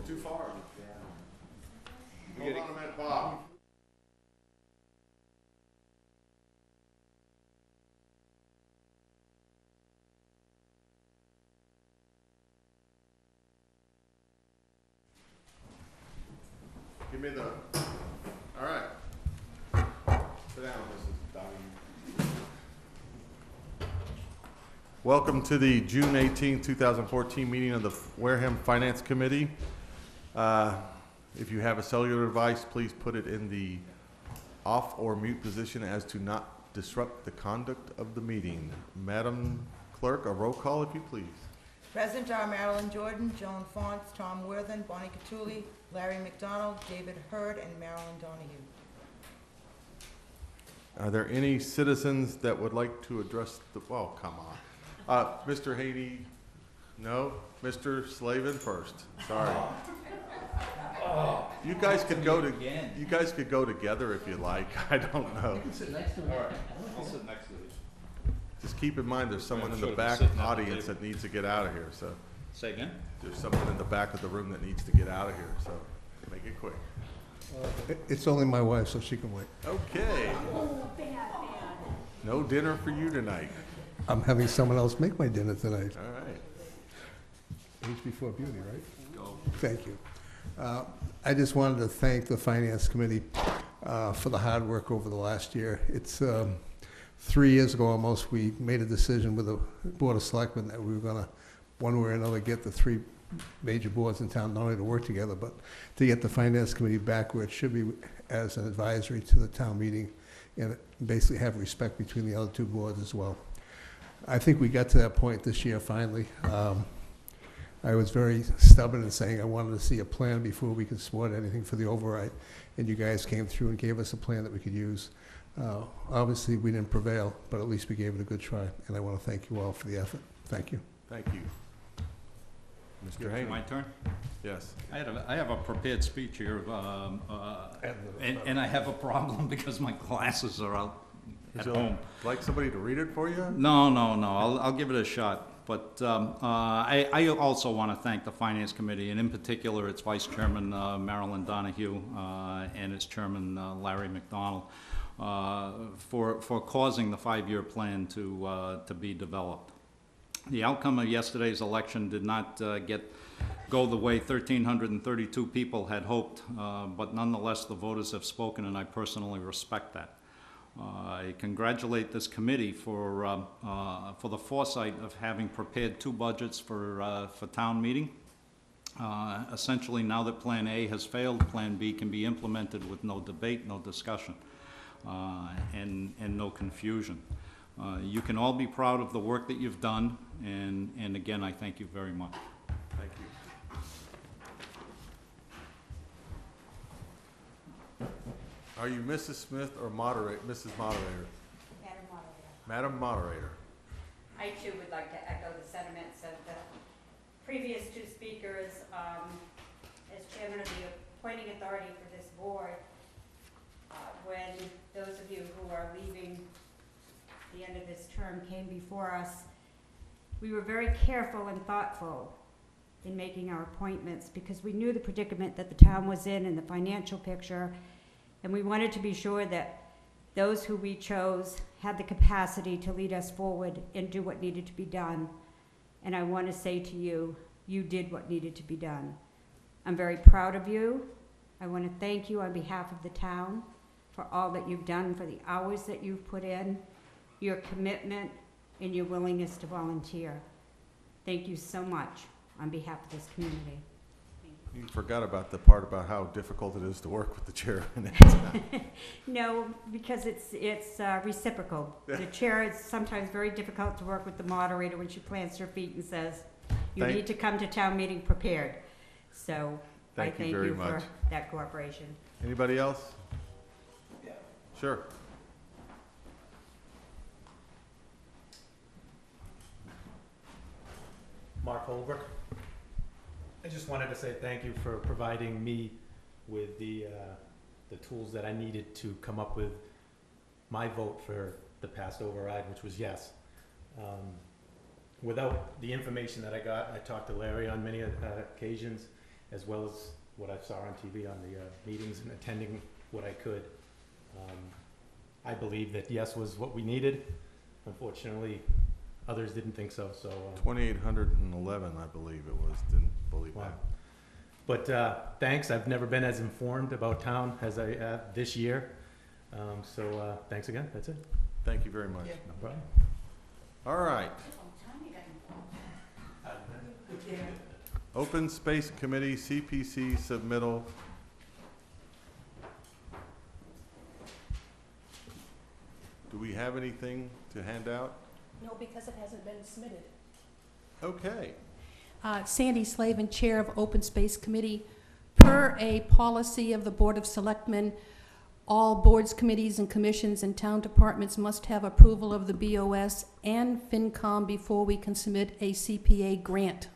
Looking too far. Hold on a minute, Bob. Give me the, all right. Sit down, Mrs. Donnie. Welcome to the June 18, 2014 meeting of the Wareham Finance Committee. If you have a cellular device, please put it in the off or mute position as to not disrupt the conduct of the meeting. Madam Clerk, a roll call if you please. Present are Marilyn Jordan, Joan Fonts, Tom Worthen, Bonnie Catulli, Larry McDonald, David Hurd, and Marilyn Donahue. Are there any citizens that would like to address the, well, come on. Mr. Haney, no? Mr. Slavin first, sorry. You guys could go together if you like, I don't know. You can sit next to him. All right, I'll sit next to you. Just keep in mind, there's someone in the back audience that needs to get out of here, so. Say again? There's someone in the back of the room that needs to get out of here, so make it quick. It's only my wife, so she can wait. Okay. No dinner for you tonight. I'm having someone else make my dinner tonight. All right. Age before beauty, right? Go. Thank you. I just wanted to thank the Finance Committee for the hard work over the last year. It's 3 years ago almost, we made a decision with the Board of Selectmen that we were going to, one way or another, get the three major boards in town not only to work together, but to get the Finance Committee back where it should be as an advisory to the town meeting and basically have respect between the other two boards as well. I think we got to that point this year finally. I was very stubborn in saying I wanted to see a plan before we could support anything for the override, and you guys came through and gave us a plan that we could use. Obviously, we didn't prevail, but at least we gave it a good try, and I want to thank you all for the effort. Thank you. Thank you. Mr. Haney. My turn? Yes. I have a prepared speech here, and I have a problem because my glasses are out at Would you home. like somebody to read it for you? No, I'll give it a shot. But I also want to thank the Finance Committee, and in particular its Vice Chairman, Marilyn Donahue, and its Chairman, Larry McDonald, for causing the 5-year plan to be developed. The outcome of yesterday's election did not go the way 1,332 people had hoped, but nonetheless the voters have spoken, and I personally respect that. I congratulate this committee for the foresight of having prepared 2 budgets for town meeting. Essentially, now that Plan A has failed, Plan B can be implemented with no debate, no discussion, and no confusion. You can all be proud of the work that you've done, and again, I thank you very much. Thank you. Are you Mrs. Smith or Mrs. Moderator? Madam Moderator. Madam Moderator. I too would like to echo the sentiments of the previous 2 speakers. As chairman of the appointing authority for this board, when those of you who are leaving the end of this term came before us, we were very careful and thoughtful in making our appointments because we knew the predicament that the town was in and the financial picture, and we wanted to be sure that those who we chose had the capacity to lead us forward and do what needed to be done. And I want to say to you, you did what needed to be done. I'm very proud of you. I want to thank you on behalf of the town for all that you've done, for the hours that you've put in, your commitment, and your willingness to volunteer. Thank you so much on behalf of this community. You forgot about the part about how difficult it is to work with the chairman. No, because it's reciprocal. The chair is sometimes very difficult to work with the moderator when she plants her feet and says, you need to come to town meeting prepared. So I thank you for that cooperation. Anybody else? Yeah. Sure. Mark Holbrook. I just wanted to say thank you for providing me with the tools that I needed to come up with my vote for the past override, which was yes. Without the information that I got, I talked to Larry on many occasions, as well as what I saw on TV on the meetings and attending what I could. I believe that yes was what we needed. Unfortunately, others didn't think so. So 2,811, I believe it was. Didn't believe wow. that. But thanks. I've never been as informed about town as I have this year. So thanks again. That's it. Thank you very much. Yeah. No problem. All right. Open Space Committee, CPC submittal. Do we have anything to hand out? No, because it hasn't been submitted. Okay. Sandy Slavin, Chair of Open Space Committee. Per a policy of the Board of Selectmen, all boards, committees, and commissions and town departments must have approval of the BOS and FinCom before we can submit a CPA grant.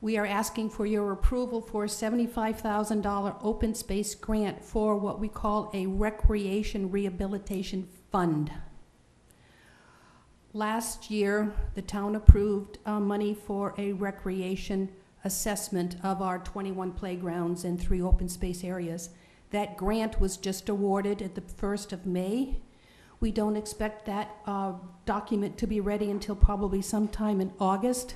We are asking for your approval for a $75,000 open space grant for what we call a recreation rehabilitation fund. Last year, the town approved money for a recreation assessment of our 21 playgrounds and 3 open space areas. That grant was just awarded at the 1st of May. We don't expect that document to be ready until probably sometime in August.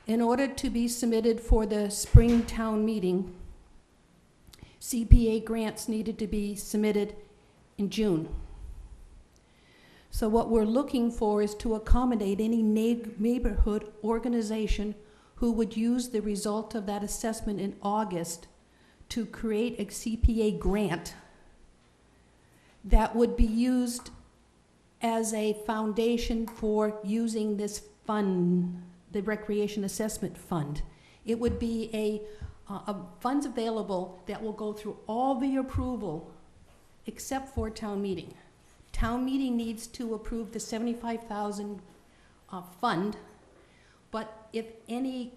In order to be submitted for the spring town meeting, CPA grants needed to be submitted in June. So what we're looking for is to accommodate any neighborhood organization who would use the result of that assessment in August to create a CPA grant that would be used as a foundation for using this fund, the Recreation Assessment Fund. It would be a funds available that will go through all the approval except for town meeting. Town meeting needs to approve the $75,000 fund, but if any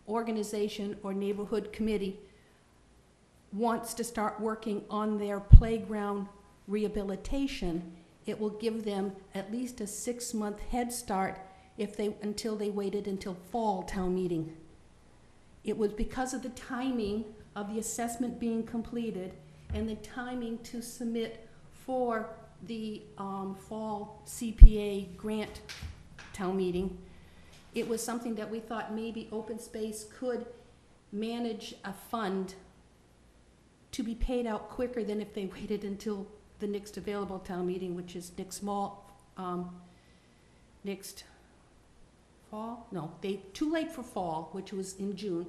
organization or neighborhood committee wants to start working on their playground rehabilitation, it will give them at least a 6-month head start until they waited until fall town meeting. It was because of the timing of the assessment being completed and the timing to submit for the fall CPA grant town meeting. It was something that we thought maybe open space could manage a fund to be paid out quicker than if they waited until the next available town meeting, which is next fall? No, too late for fall, which was in June.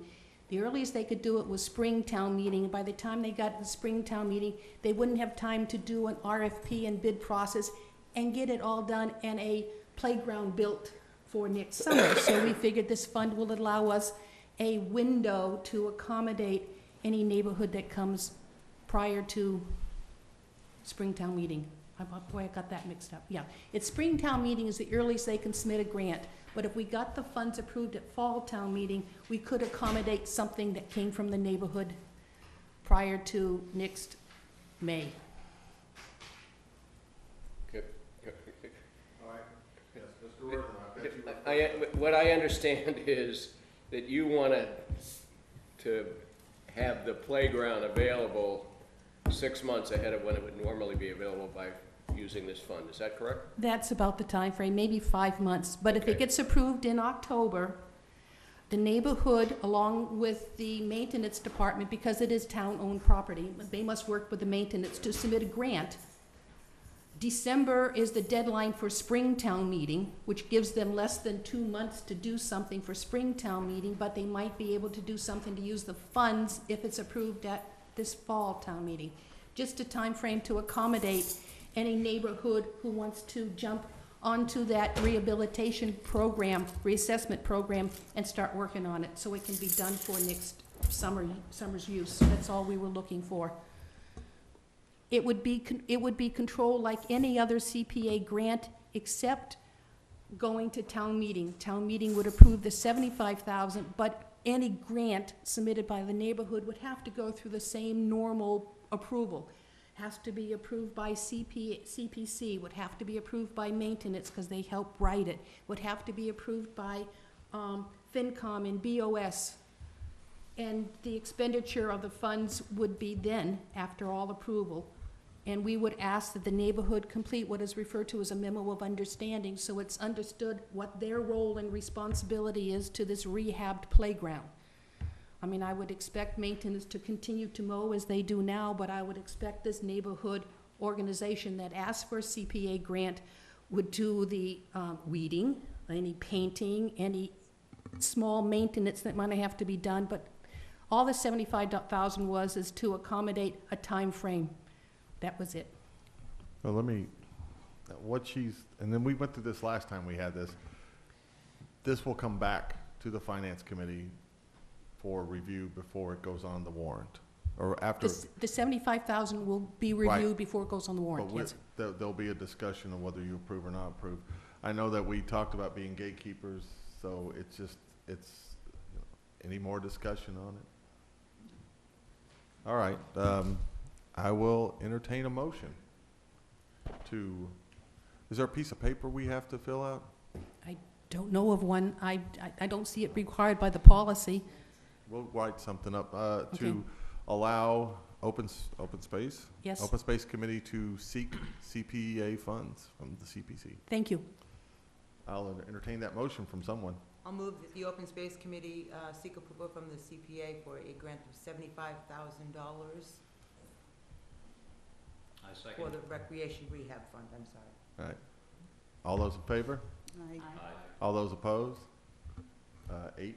The earliest they could do it was spring town meeting, and by the time they got to the spring town meeting, they wouldn't have time to do an RFP and bid process and get it all done and a playground built for next summer. So we figured this fund will allow us a window to accommodate any neighborhood that comes prior to Springtown meeting. Boy, I got that mixed up. Yeah, it's Springtown meeting is the earliest they can submit a grant. But if we got the funds approved at fall town meeting, we could accommodate something that came from the neighborhood prior to next May. All right. Yes, Mr. Worthing, I've got you. What I understand is that you wanted to have the playground available 6 months ahead of when it would normally be available by using this fund. Is that correct? That's about the time frame, maybe 5 months. But if it Okay. gets approved in October, the neighborhood, along with the maintenance department, because it is town-owned property, they must work with the maintenance to submit a grant. December is the deadline for Springtown meeting, which gives them less than 2 months to do something for Springtown meeting, but they might be able to do something to use the funds if it's approved at this fall town meeting. Just a time frame to accommodate any neighborhood who wants to jump onto that rehabilitation program, reassessment program, and start working on it so it can be done for next summer's use. That's all we were looking for. It would be controlled like any other CPA grant, except going to town meeting. Town meeting would approve the $75,000, but any grant submitted by the neighborhood would have to go through the same normal approval. Has to be approved by CPC, would have to be approved by maintenance because they help write it, would have to be approved by FinCom and BOS. And the expenditure of the funds would be then, after all approval. And we would ask that the neighborhood complete what is referred to as a memo of understanding, so it's understood what their role and responsibility is to this rehabbed playground. I mean, I would expect maintenance to continue to mow as they do now, but I would expect this neighborhood organization that asked for a CPA grant would do the weeding, any painting, any small maintenance that might have to be done, but all the $75,000 was is to accommodate a time frame. That was it. Well, let me, and then we went through this last time we had this. This will come back to the Finance Committee for review before it goes on the warrant, or after. The $75,000 will be Right. reviewed before it goes on the warrant, But yes. there'll be a discussion of whether you approve or not approve. I know that we talked about being gatekeepers, so any more discussion on it? All right, I will entertain a motion is there a piece of paper we have to fill out? Don't know of one. I don't see it required by the policy. We'll write something up, Okay. to allow open space? Yes. Open Space Committee to seek CPA funds from the CPC. Thank you. I'll entertain that motion from someone. I'll move that the Open Space Committee seek approval from the CPA for a grant of $75,000 I for second. the Recreation Rehab Fund, I'm sorry. All right. All those in favor? Aye. All those opposed? 8-0-0.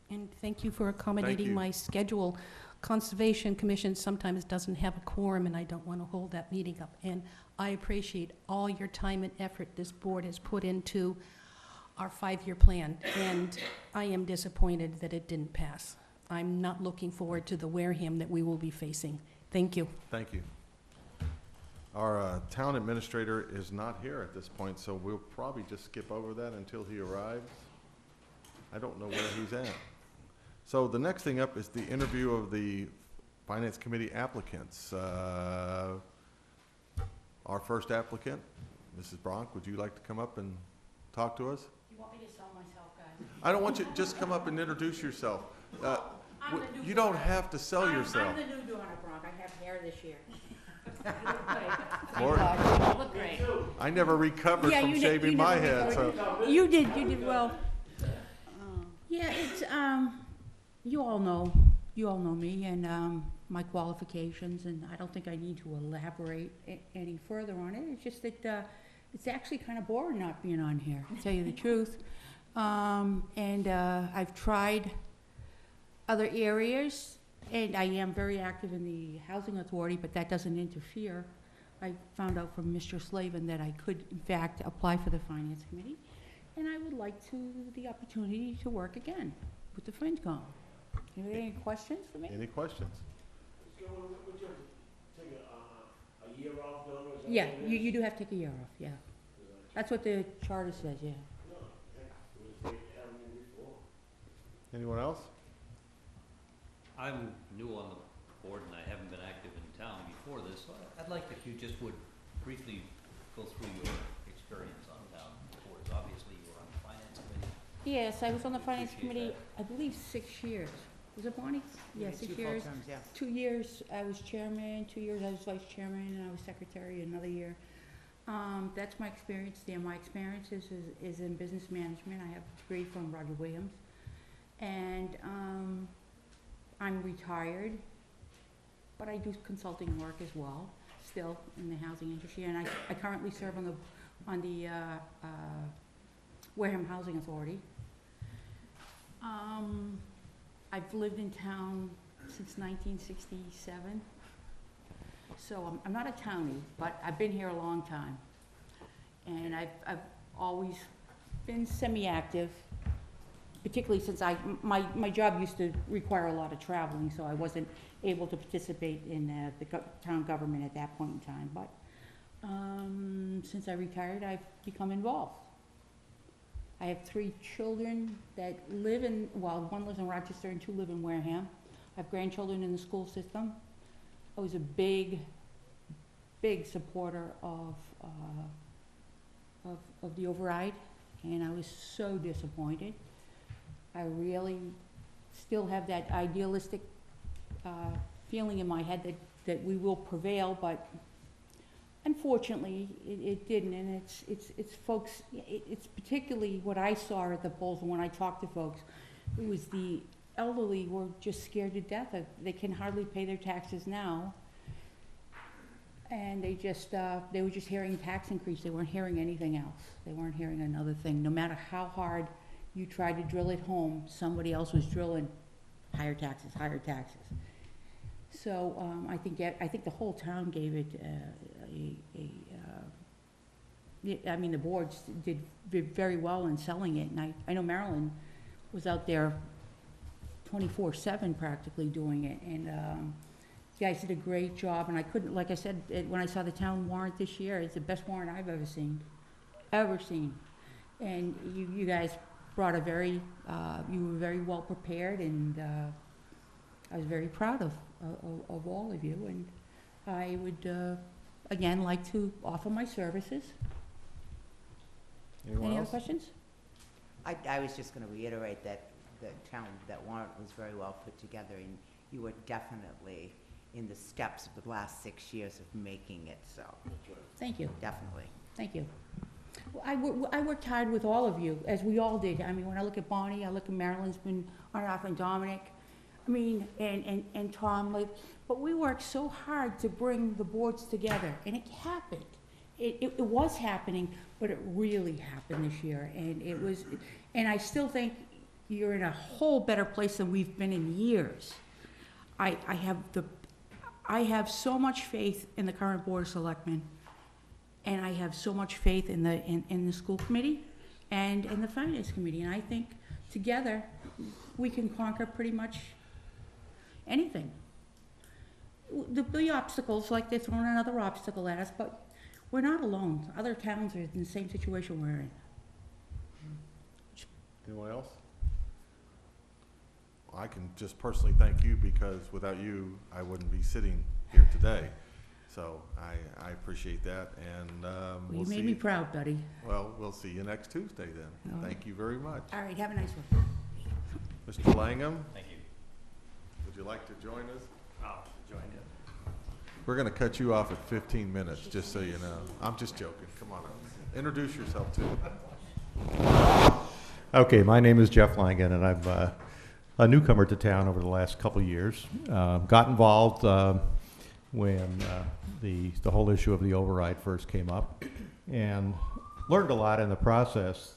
And thank you for accommodating you. my schedule. Conservation Commission sometimes doesn't have a quorum, and I don't want to hold that meeting up. And I appreciate all your time and effort this board has put into our 5-year plan, and I am disappointed that it didn't pass. I'm not looking forward to the Wareham that we will be facing. Thank you. Thank you. Our town administrator is not here at this point, so we'll probably just skip over that until he arrives. I don't know where he's at. So the next thing up is the interview of the Finance Committee applicants. Our first applicant, Mrs. Bronk, would you like to come up and talk to us? You want me to sell myself, guys? I don't want you, just come up and introduce yourself. I'm the new You don't Donna. have to sell yourself. I'm the new Donna Bronk. I have hair this year. Lord, You look great. I never recovered Yeah, from you did- shaving you my never head, so. recovered. You did well. Yeah, it's, you all know me and, my qualifications, and I don't think I need to elaborate any further on it. It's just that, it's actually kind of boring not being on here, to tell you the truth. I've tried other areas, and I am very active in the Housing Authority, but that doesn't interfere. I found out from Mr. Slavin that I could, in fact, apply for the Finance Committee, and I would like the opportunity to work again with the FinCom. Any questions for me? Any questions? A year off, Donna, is that Yeah, what it you is? do have to take a year off, yeah. That's what the charter says, yeah. No, heck, it was, they had them before. Anyone else? I'm new on the board and I haven't been active in town before this, so I'd like if you just would briefly go through your experience on town boards. Obviously, you were on the finance committee. Yes, I was on the Finance Appreciate Committee, that. I believe 6 years. Was it Bonnie? Yeah, Two 6 full years. terms, yeah. 2 years I was chairman, 2 years I was vice chairman, and I was secretary another year. That's my experience there. My experience is in business management. I have a degree from Roger Williams. And I'm retired, but I do consulting work as well, still in the housing industry. And I currently serve on the Wareham Housing Authority. I've lived in town since 1967. So I'm not a townie, but I've been here a long time. And I've always been semi-active, particularly since my job used to require a lot of traveling, so I wasn't able to participate in the town government at that point in time. But since I retired, I've become involved. I have 3 children that live one lives in Rochester and 2 live in Wareham. I have grandchildren in the school system. I was a big supporter of the override, and I was so disappointed. I really still have that idealistic feeling in my head that we will prevail, but unfortunately, it didn't, and it's folks, it's particularly what I saw at the polls, and when I talked to folks, it was the elderly were just scared to death. They can hardly pay their taxes now, and they were just hearing tax increase. They weren't hearing anything else. They weren't hearing another thing. No matter how hard you tried to drill it home, somebody else was drilling higher taxes, higher taxes. So I think the whole town gave it I mean, the boards did very well in selling it, and I know Marilyn was out there 24/7 practically doing it, and you guys did a great job, and I couldn't, like I said, when I saw the town warrant this year, it's the best warrant I've ever seen. And you guys brought a very, you were very well prepared, and I was very proud of all of you, and I would, again, like to offer my services. Anyone Any other else? questions? I was just going to reiterate that the town, that warrant was very well put together, and you were definitely in the steps of the last 6 years of making it, so Thank you. definitely. Thank you. Well, I worked hard with all of you, as we all did. I mean, when I look at Bonnie, I look at Marilyn's been on and off, and Dominic, I mean, and Tom, like, but we worked so hard to bring the boards together, and it happened. It was happening, but it really happened this year, and it was, and I still think you're in a whole better place than we've been in years. I have so much faith in the current Board of Selectmen, and I have so much faith in the school committee and in the finance committee, and I think together we can conquer pretty much anything. The obstacles, like they're throwing another obstacle at us, but we're not alone. Other towns are in the same situation we're in. Anyone else? I can just personally thank you, because without you, I wouldn't be sitting here today. So I appreciate that, and we'll You see. made me proud, buddy. Well, we'll see you next Tuesday then. All right. Thank you very much. All right, have a nice one. Mr. Langham, Thank you. would you like to join us? I'll join you. We're going to cut you off at 15 minutes, just so you know. I'm just joking. Come on up. Introduce yourself, too. Okay, my name is Jeff Langan, and I'm a newcomer to town over the last couple of years. Got involved when the whole issue of the override first came up, and learned a lot in the process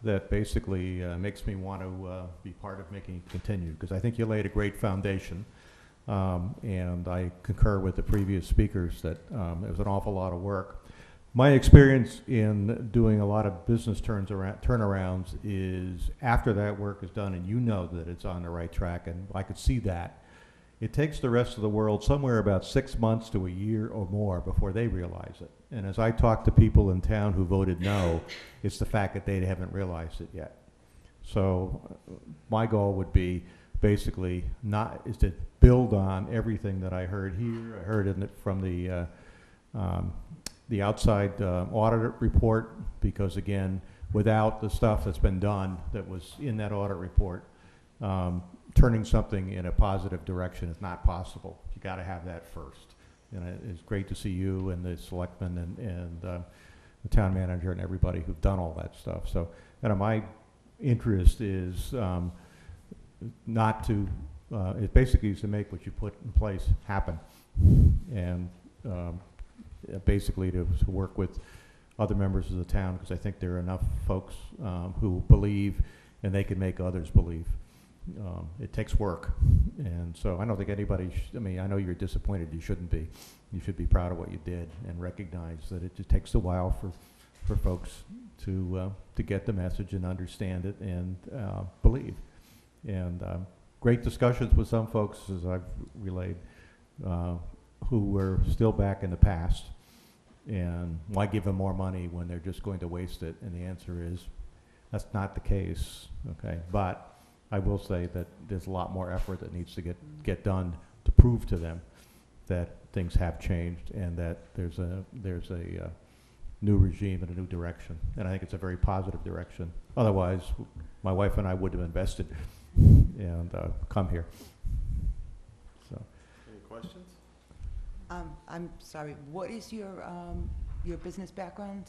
that basically makes me want to be part of making it continue, because I think you laid a great foundation. And I concur with the previous speakers that it was an awful lot of work. My experience in doing a lot of business turnarounds is after that work is done and you know that it's on the right track, and I could see that, it takes the rest of the world somewhere about 6 months to a year or more before they realize it. And as I talk to people in town who voted no, it's the fact that they haven't realized it yet. So my goal would be basically is to build on everything that I heard here. I heard it from the outside audit report, because again, without the stuff that's been done that was in that audit report, turning something in a positive direction is not possible. You got to have that first. And it's great to see you and the selectmen and the town manager and everybody who've done all that stuff. So, my interest is not to, it basically is to make what you put in place happen, and basically to work with other members of the town, because I think there are enough folks who believe, and they can make others believe. It takes work, and so I don't think anybody, I know you're disappointed, you shouldn't be. You should be proud of what you did and recognize that it just takes a while for folks to get the message and understand it and believe. And great discussions with some folks, as I've relayed, who were still back in the past. And why give them more money when they're just going to waste it? And the answer is, that's not the case, okay? But I will say that there's a lot more effort that needs to get done to prove to them that things have changed and that there's a new regime and a new direction. And I think it's a very positive direction. Otherwise, my wife and I would have invested and come here. So. Any questions? I'm sorry, what is your business background?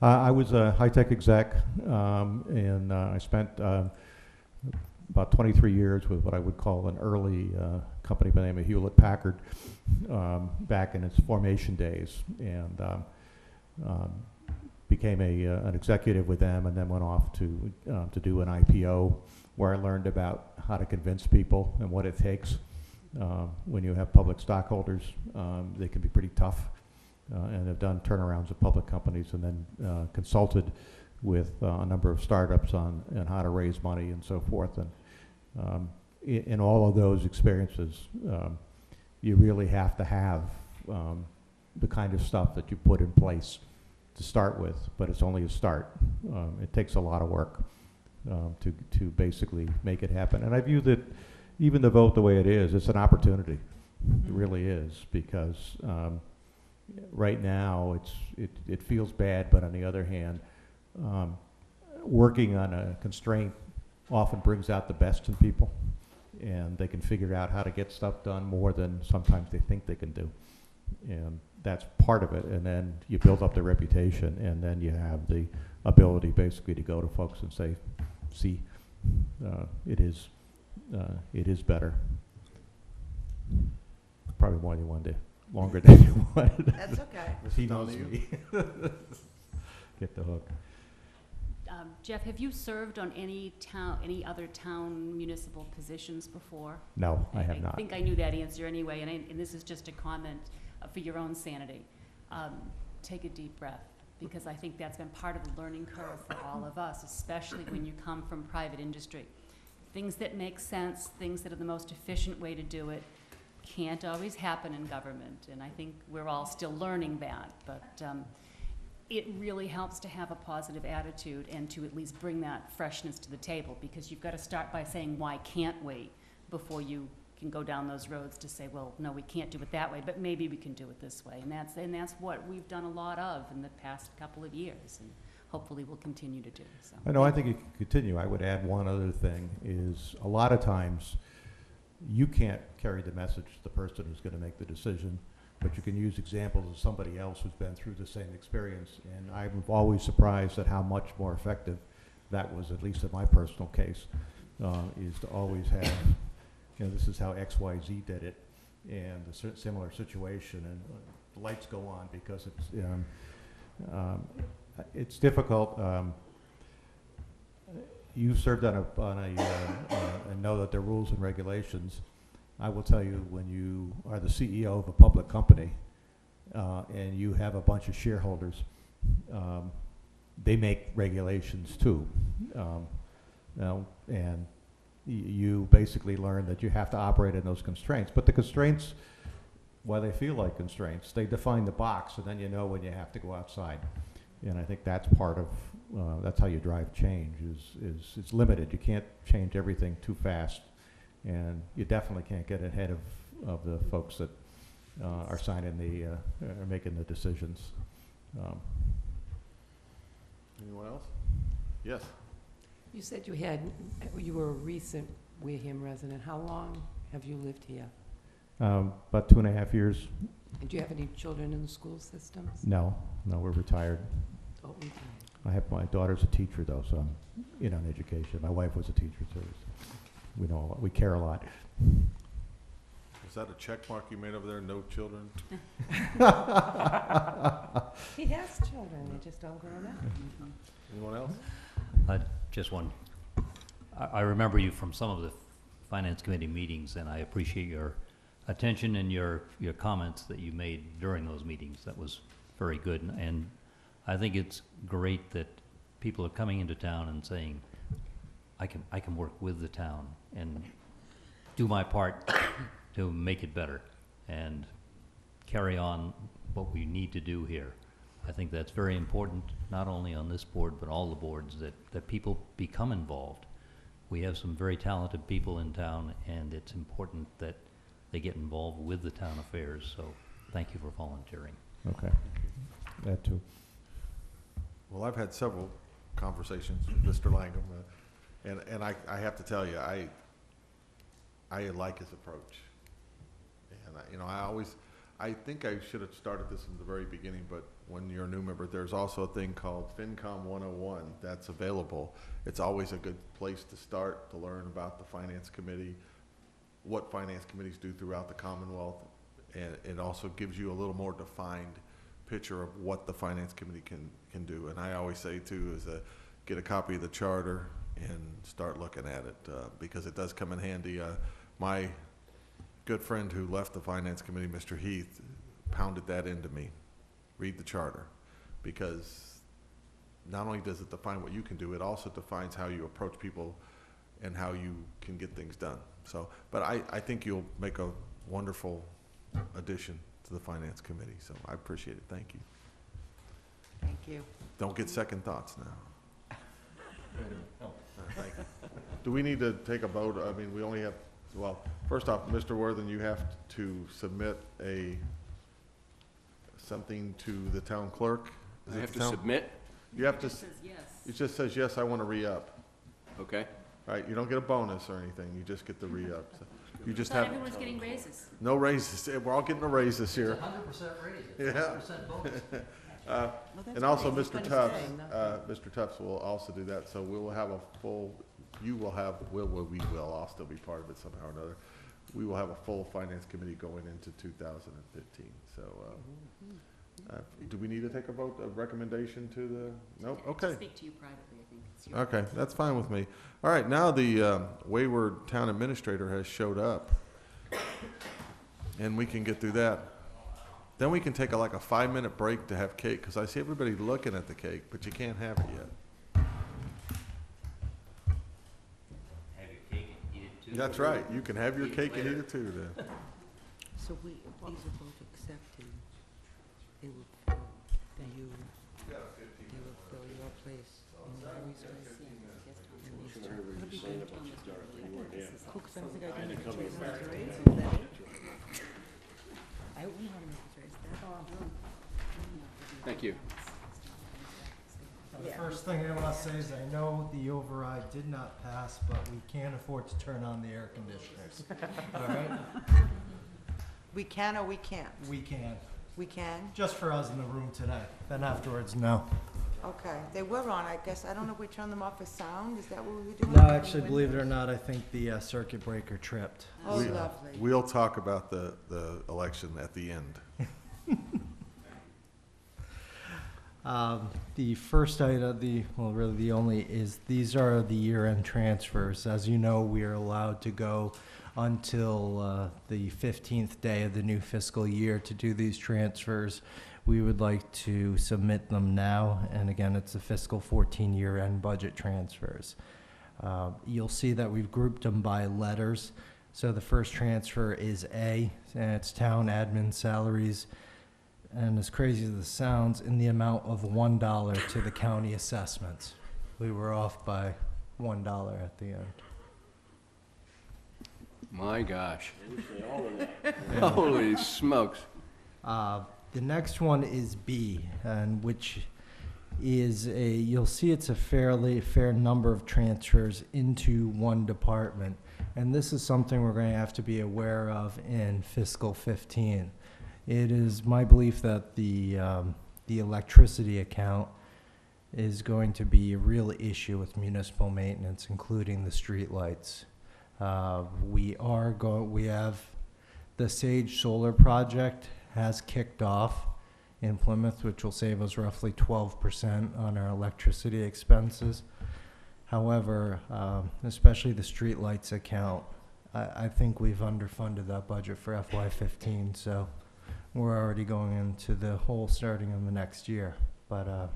I was a high-tech exec, and I spent about 23 years with what I would call an early company by the name of Hewlett-Packard back in its formation days, and became an executive with them, and then went off to do an IPO, where I learned about how to convince people and what it takes. When you have public stockholders, they can be pretty tough, and have done turnarounds of public companies, and then consulted with a number of startups on how to raise money and so forth. And in all of those experiences, you really have to have the kind of stuff that you put in place to start with, but it's only a start. It takes a lot of work to basically make it happen. And I view that even the vote the way it is, it's an opportunity. It really is, because right now it feels bad, but on the other hand, working on a constraint often brings out the best in people, and they can figure out how to get stuff done more than sometimes they think they can do. And that's part of it, and then you build up the reputation, and then you have the ability basically to go to folks and say, see, it is better. Probably more than you wanted, longer than you wanted. That's okay. He knows me. Get the hook. Jeff, have you served on any other town municipal positions before? No, I have not. I think I knew that answer anyway, and this is just a comment for your own sanity. Take a deep breath, because I think that's been part of the learning curve for all of us, especially when you come from private industry. Things that make sense, things that are the most efficient way to do it, can't always happen in government, and I think we're all still learning that, but it really helps to have a positive attitude and to at least bring that freshness to the table, because you've got to start by saying, why can't we, before you can go down those roads to say, well, no, we can't do it that way, but maybe we can do it this way. And that's what we've done a lot of in the past couple of years, and hopefully we'll continue to do. So. I know, I think you can continue. I would add one other thing, is a lot of times you can't carry the message to the person who's going to make the decision, but you can use examples of somebody else who's been through the same experience. And I'm always surprised at how much more effective that was, at least in my personal case, is to always have, you know, this is how X, Y, Z did it, and a similar situation, and the lights go on, because it's difficult. You served on and know that there are rules and regulations. I will tell you, when you are the CEO of a public company and you have a bunch of shareholders, they make regulations too. And you basically learn that you have to operate in those constraints. But the constraints, while they feel like constraints, they define the box, and then you know when you have to go outside. And I think that's part of, that's how you drive change, is it's limited. You can't change everything too fast. And you definitely can't get ahead of the folks that are signing are making the decisions. Anyone else? Yes. You said you were a recent Wareham resident. How long have you lived here? About 2.5 years. And do you have any children in the school systems? No, we're retired. Oh, retired. I have, my daughter's a teacher though, so I'm in on education. My wife was a teacher too. So we know a lot. We care a lot. Is that a check mark you made over there? No children? He has children, they're just all grown up. Anyone else? Just one. I remember you from some of the Finance Committee meetings, and I appreciate your attention and your comments that you made during those meetings. That was very good. And I think it's great that people are coming into town and saying, I can work with the town and do my part to make it better and carry on what we need to do here. I think that's very important, not only on this board, but all the boards, that people become involved. We have some very talented people in town, and it's important that they get involved with the town affairs. So thank you for volunteering. Okay. That too. Well, I've had several conversations with Mr. Langham, and I have to tell you, I like his approach. And I think I should have started this in the very beginning, but when you're a new member, there's also a thing called FinCom 101 that's available. It's always a good place to start to learn about the Finance Committee, what Finance Committees do throughout the Commonwealth, and it also gives you a little more defined picture of what the Finance Committee can do. And I always say too is get a copy of the charter and start looking at it because it does come in handy. My good friend who left the Finance Committee, Mr. Heath, pounded that into me. Read the charter, because not only does it define what you can do, it also defines how you approach people and how you can get things done. So, but I think you'll make a wonderful addition to the Finance Committee, so I appreciate it. Thank you. Thank you. Don't get second thoughts now. Thank you. Do we need to take a vote? I mean, we only have, well, first off, Mr. Worthen, you have to submit something to the town clerk. Is I it have the to town- submit? You have to, It says yes. it just says, yes, I want to re-up. Okay. All right, you don't get a bonus or anything, you just get the re-up. So you just Thought have, everyone's getting raises. no raises, we're all getting a raise this year. 100% raise, it's Yeah. 100% bonus. Well, that's And also, great. He's Mr. gonna Tufts, stay. Mr. Tufts will also do that, so we will have a full, we will, I'll still be part of it somehow or another. We will have a full Finance Committee going into 2015, so, do we need to take a vote, a recommendation to the, nope, To okay. speak to you privately, I think. It's your- Okay, that's fine with me. All right, now the wayward town administrator has showed up, and we can get through that. Then we can take like a 5-minute break to have cake, because I see everybody looking at the cake, but you can't have it yet. Have your cake and eat it too. That's right, you can have your cake and eat it too then. So these are both accepted. They will fill you, they will fill your place in Larry's place. It'll be good. Oh, 'cause I don't think I can make a choice on this raise, is that it? I don't know how to make a choice. Thank you. The first thing I want to say is I know the override did not pass, but we can't afford to turn on the air conditioners. All right? We can or we can't? We can. We can? Just for us in the room today. Then afterwards, no. Okay. They were on, I guess. I don't know if we turned them off for sound. Is that what we were doing? No, actually, believe it or not, I think the circuit breaker tripped. Oh, We- lovely. We'll talk about the election at the end. The first item, well, really the only is, these are the year-end transfers. As you know, we are allowed to go until the 15th day of the new fiscal year to do these transfers. We would like to submit them now, and again, it's the fiscal 14 year-end budget transfers. You'll see that we've grouped them by letters. So the first transfer is A, and it's town admin salaries. And as crazy as this sounds, in the amount of $1 to the county assessments. We were off by $1 at the end. My gosh. Holy smokes. The next one is B, and which is you'll see it's a fair number of transfers into one department. And this is something we're going to have to be aware of in fiscal 15. It is my belief that the electricity account is going to be a real issue with municipal maintenance, including the streetlights. We have the Sage Solar Project has kicked off in Plymouth, which will save us roughly 12% on our electricity expenses. However, especially the streetlights account, I think we've underfunded that budget for FY15, so we're already going into the hole starting in the next year. But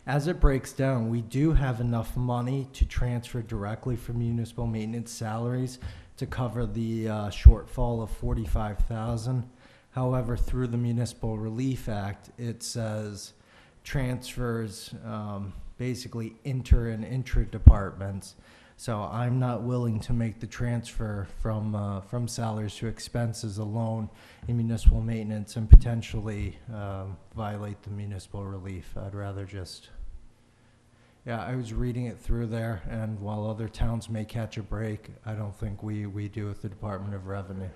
as it breaks down, we do have enough money to transfer directly from municipal maintenance salaries to cover the shortfall of $45,000. However, through the Municipal Relief Act, it says transfers basically inter and intra-departments. So I'm not willing to make the transfer from salaries to expenses alone in municipal maintenance and potentially violate the municipal relief. I'd rather just Yeah, I was reading it through there, and while other towns may catch a break, I don't think we do with the Department of Revenue.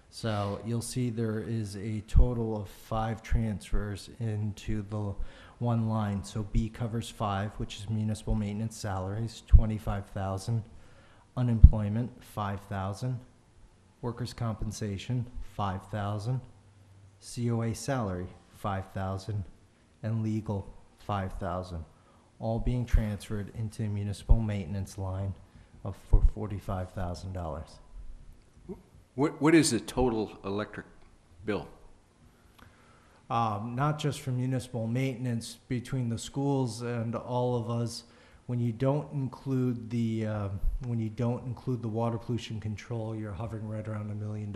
So you'll see there is a total of 5 transfers into the one line. So B covers 5, which is municipal maintenance salaries, 25,000. Unemployment, 5,000. Workers' compensation, 5,000. COA salary, 5,000. And legal, 5,000. All being transferred into the municipal maintenance line for $45,000. What is the total electric bill? Not just for municipal maintenance, between the schools and all of us, when you don't include the water pollution control, you're hovering right around $1 million.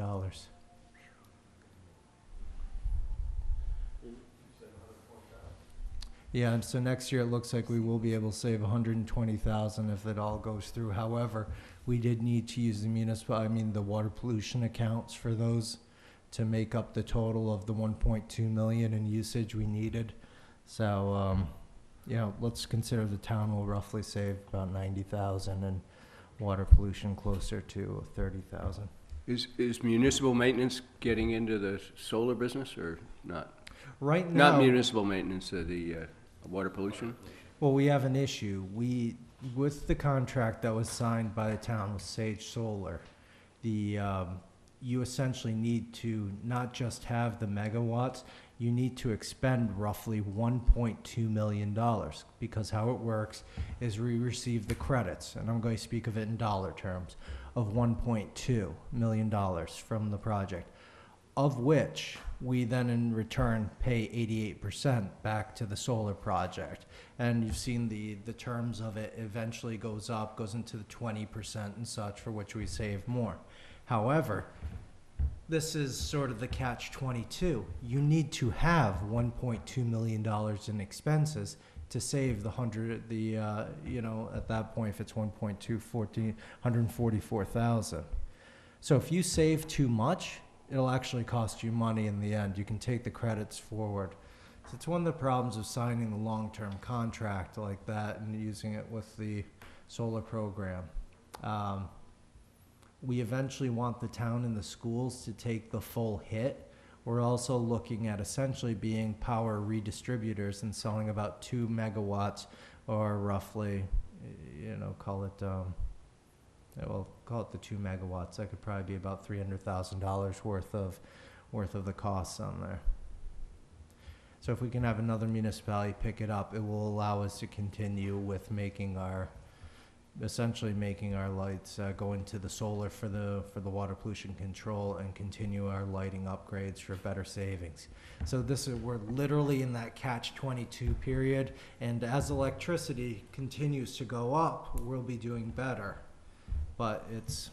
Yeah, and so next year it looks like we will be able to save 120,000 if it all goes through. However, we did need to use the water pollution accounts for those to make up the total of the 1.2 million in usage we needed. So, let's consider the town will roughly save about 90,000 and water pollution closer to 30,000. Is municipal maintenance getting into the solar business or not? Right now, not municipal maintenance, the water pollution? Well, we have an issue. With the contract that was signed by the town with Sage Solar, you essentially need to not just have the megawatts, you need to expend roughly $1.2 million, because how it works is we receive the credits, and I'm going to speak of it in dollar terms, of $1.2 million from the project, of which we then in return pay 88% back to the solar project. And you've seen the terms of it eventually goes into the 20% and such, for which we save more. However, this is sort of the catch-22. You need to have $1.2 million in expenses to save at that point, if it's 1.2, 144,000. So if you save too much, it'll actually cost you money in the end. You can take the credits forward. So it's one of the problems of signing a long-term contract like that and using it with the solar program. We eventually want the town and the schools to take the full hit. We're also looking at essentially being power redistributors and selling about 2 megawatts, or roughly, call it the 2 megawatts. That could probably be about $300,000 worth of the costs on there. So if we can have another municipality pick it up, it will allow us to continue with essentially making our lights go into the solar for the water pollution control, and continue our lighting upgrades for better savings. So we're literally in that catch-22 period, and as electricity continues to go up, we'll be doing better. But it's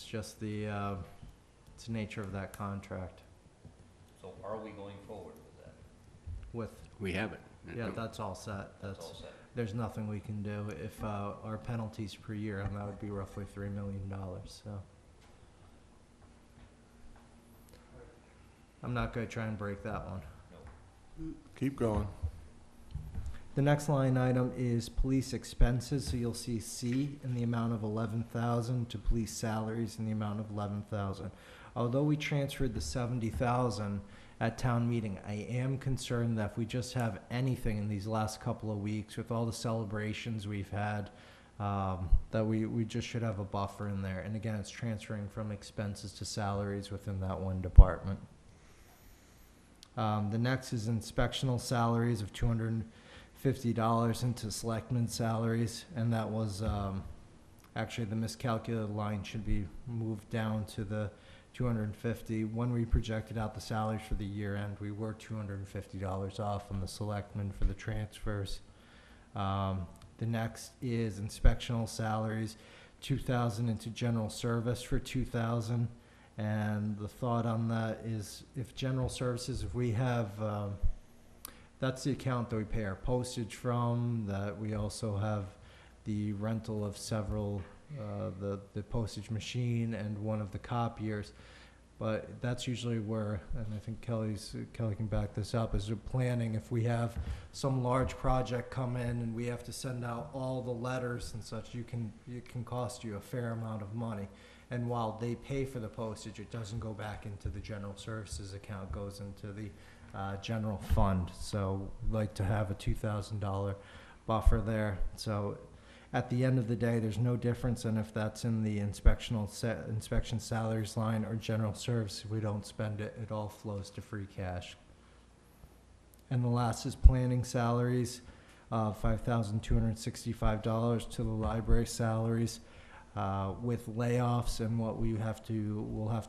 just the nature of that contract. So are we going forward with that? We haven't. Yeah, that's all set. That's all set. There's nothing we can do. If our penalties per year, and that would be roughly $3 million. So I'm not going to try and break that one. Keep going. The next line item is police expenses. So you'll see C in the amount of $11,000 to police salaries in the amount of $11,000. Although we transferred the $70,000 at town meeting, I am concerned that if we just have anything in these last couple of weeks with all the celebrations we've had, that we just should have a buffer in there. And again, it's transferring from expenses to salaries within that one department. The next is inspectional salaries of $250 into selectmen salaries, and that was actually the miscalculated line should be moved down to the 250. When we projected out the salaries for the year end, we were $250 off on the selectmen for the transfers. The next is inspectional salaries, $2,000 into general service for $2,000. And the thought on that is, if general services, if we have, that's the account that we pay our postage from, that we also have the rental of several, the postage machine and one of the copiers. But that's usually where, and I think Kelly can back this up, is we're planning if we have some large project come in and we have to send out all the letters and such, it can cost you a fair amount of money. And while they pay for the postage, it doesn't go back into the general services account, it goes into the general fund. So we'd like to have a $2,000 buffer there. So at the end of the day, there's no difference in if that's in the inspection salaries line or general service. If we don't spend it, it all flows to free cash. And the last is planning salaries, $5,265 to the library salaries. With layoffs and what we'll have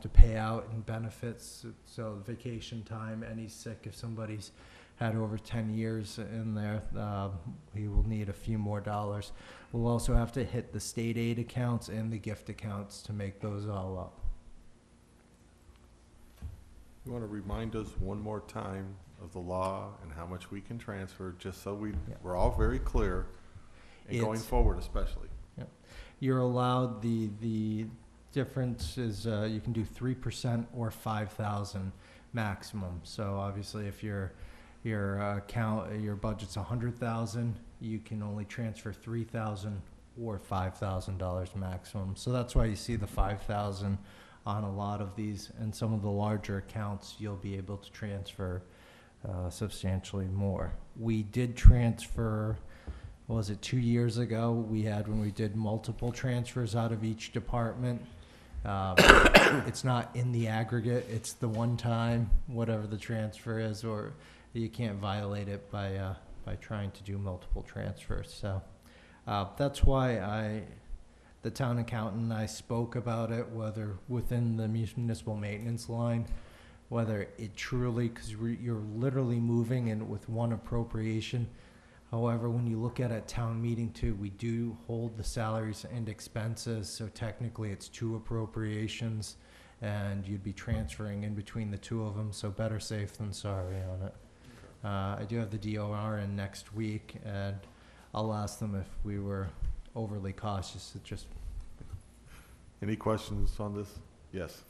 to pay out in benefits, so vacation time, any sick, if somebody's had over 10 years in there, we will need a few more dollars. We'll also have to hit the state aid accounts and the gift accounts to make those all up. You want to remind us one more time of the law and how much we can transfer, just so we're all very clear, and going forward especially. You're allowed, the difference is you can do 3% or 5,000 maximum. So obviously if your budget's 100,000, you can only transfer 3,000 or $5,000 maximum. So that's why you see the 5,000 on a lot of these, and some of the larger accounts you'll be able to transfer substantially more. We did transfer, what was it, 2 years ago, when we did multiple transfers out of each department. It's not in the aggregate, it's the one time, whatever the transfer is, or you can't violate it by trying to do multiple transfers. So that's why the town accountant and I spoke about it, whether within the municipal maintenance line, whether it truly, because you're literally moving in with one appropriation. However, when you look at a town meeting too, we do hold the salaries and expenses, so technically it's 2 appropriations, and you'd be transferring in between the 2 of them, so better safe than sorry on it. I do have the DOR in next week, and I'll ask them if we were overly cautious. Any questions on this? Yes.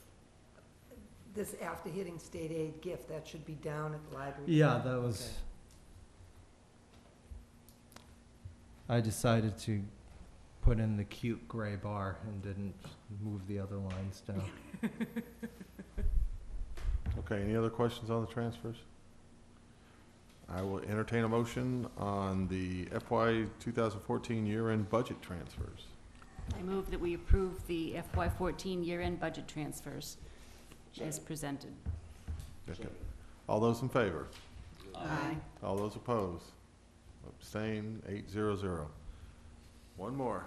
This after hitting state aid gift, that should be down at the library? Yeah, that was... Okay. I decided to put in the cute gray bar and didn't move the other lines down. Okay, any other questions on the transfers? I will entertain a motion on the FY 2014 year-end budget transfers. I move that we approve the FY14 year-end budget transfers as presented. Okay. All those in favor? Aye. All those opposed? Abstain, 800. One more.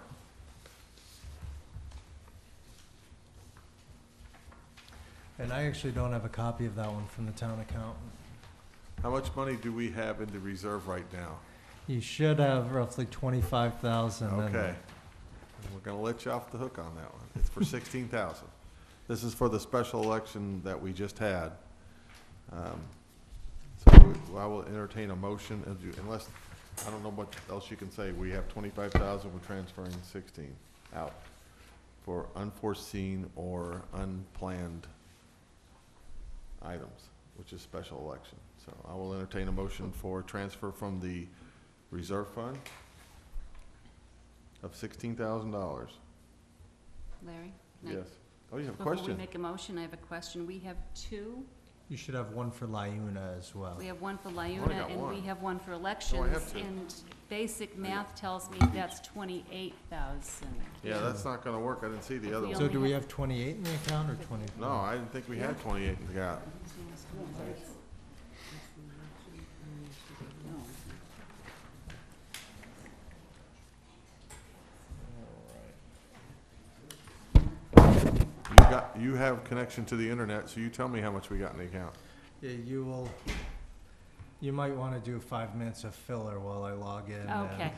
And I actually don't have a copy of that one from the town accountant. How much money do we have in the reserve right now? You should have roughly 25,000. Okay. We're gonna let you off the hook on that one. It's for 16,000. This is for the special election that we just had. So I will entertain a motion, unless, I don't know what else you can say. We have 25,000, we're transferring 16 out for unforeseen or unplanned items, which is special election. So I will entertain a motion for transfer from the reserve fund of $16,000. Larry? Yes. Oh, you have a Before question? we make a motion, I have a question. We have 2. You should have one for Lyuna as well. We have one for only Lyuna, got and one. we have one for Oh, I elections, have 2. and basic math tells me that's 28,000. Yeah, that's not gonna work. I didn't see the If other we one. So only do we have- have 28 in the account or 20? No, I didn't think we had 28 in the account. You have connection to the internet, so you tell me how much we got in the account. Yeah, you might want to do 5 minutes of filler while I log in. Okay.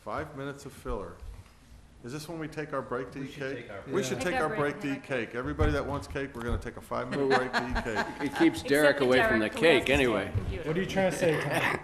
5 minutes of filler. Is this when we take our break to eat cake? We Yeah. should take our break to eat cake. Everybody that wants cake, we're gonna take a 5-minute break to eat cake. It keeps Derek away from the cake anyway. What are you trying to say, Tom?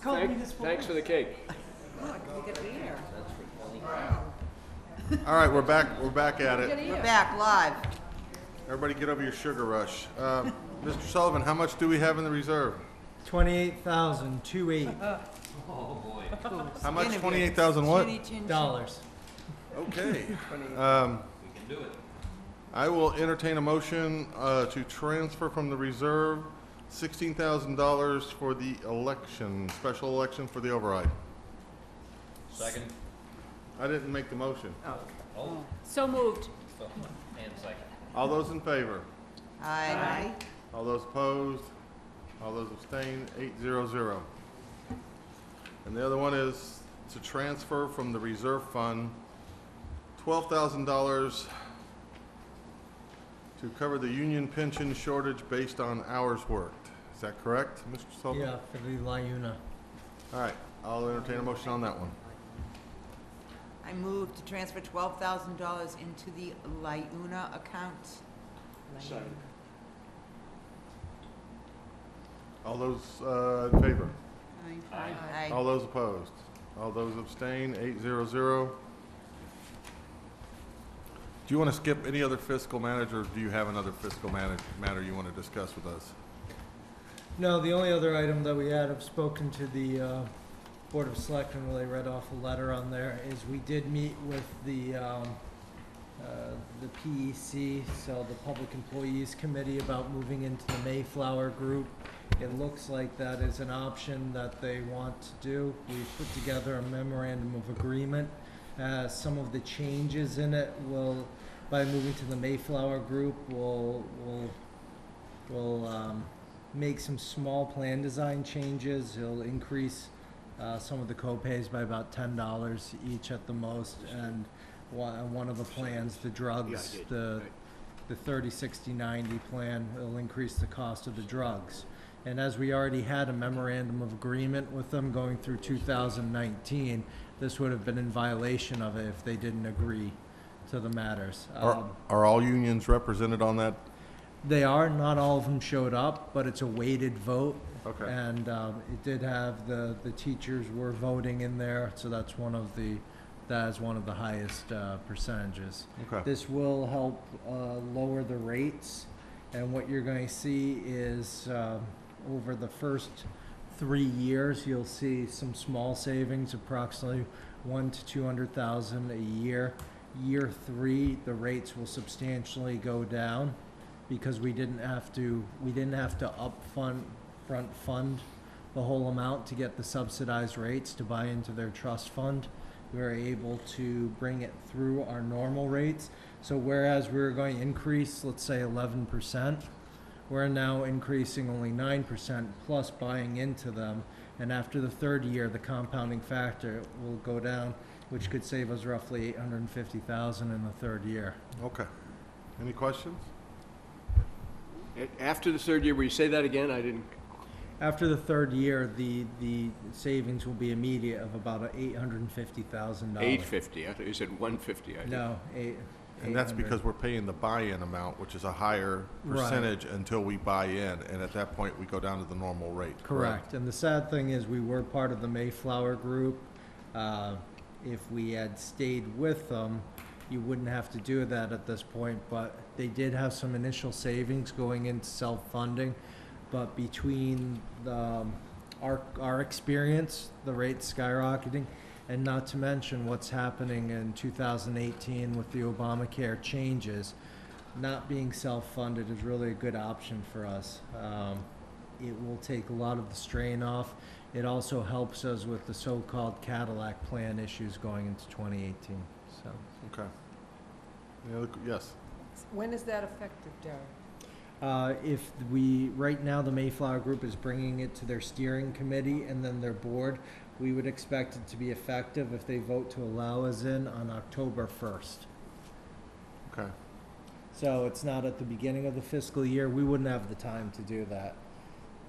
Thanks for the cake. Look, we got beer. All right, we're back at it. We're back live. Everybody get over your sugar rush. Mr. Sullivan, how much do we have in the reserve? 28,208 How much? 28,000 what? dollars. Okay. I will entertain a motion to transfer from the reserve $16,000 for the election, special election for the override. Second. I didn't make the motion. Oh, So moved. and second. All those in favor? Aye. All those opposed? All those abstained? 800. And the other one is to transfer from the reserve fund $12,000 to cover the union pension shortage based on hours worked. Is that correct, Mr. Sullivan? Yeah, for the LIUNA. All right, I'll entertain a motion on that one. I move to transfer $12,000 into the LIUNA account. Second. All those in favor? Aye. All those opposed? All those abstain? 800. Do you want to skip any other fiscal manager, or do you have another fiscal matter you want to discuss with us? No, the only other item that we had, I've spoken to the Board of Selectmen, where they read off a letter on there, is we did meet with the PEC, so the Public Employees Committee, about moving into the Mayflower Group. It looks like that is an option that they want to do. We've put together a memorandum of agreement. Some of the changes in it will, by moving to the Mayflower Group, will make some small plan design changes. It'll increase some of the co-pays by about $10 each at the most, and one of the plans, the drugs, the 30, 60, 90 plan, will increase the cost of the drugs. And as we already had a memorandum of agreement with them going through 2019, this would have been in violation of it if they didn't agree to the matters. Are all unions represented on that? They are, not all of them showed up, but it's a weighted vote. Okay. And it did have, the teachers were voting in there, so that is one of the highest percentages. Okay. This will help lower the rates, and what you're going to see is over the first 3 years, you'll see some small savings, approximately $100,000 to $200,000 a year. Year 3, the rates will substantially go down because we didn't have to front fund the whole amount to get the subsidized rates to buy into their trust fund. We were able to bring it through our normal rates. So whereas we were going to increase, let's say 11%, we're now increasing only 9% plus buying into them. And after the 3rd year, the compounding factor will go down, which could save us roughly $850,000 in the 3rd year. Okay. Any questions? After the 3rd year, will you say that again? I didn't. After the 3rd year, the savings will be immediate of about $850,000. 850. I thought you said 150. No, And that's 800. because we're paying the buy-in amount, which is a higher percentage until we buy in, and at that point, we go down to the normal rate. Correct. And the sad thing is, we were part of the Mayflower Group. If we had stayed with them, you wouldn't have to do that at this point, but they did have some initial savings going into self-funding. But between our experience, the rates skyrocketing, and not to mention what's happening in 2018 with the Obamacare changes, not being self-funded is really a good option for us. It will take a lot of the strain off. It also helps us with the so-called Cadillac plan issues going into 2018. So. Okay. Any other, yes? When is that effective, Darren? Right now the Mayflower Group is bringing it to their steering committee and then their board. We would expect it to be effective if they vote to allow us in on October 1st. Okay. So it's not at the beginning of the fiscal year. We wouldn't have the time to do that.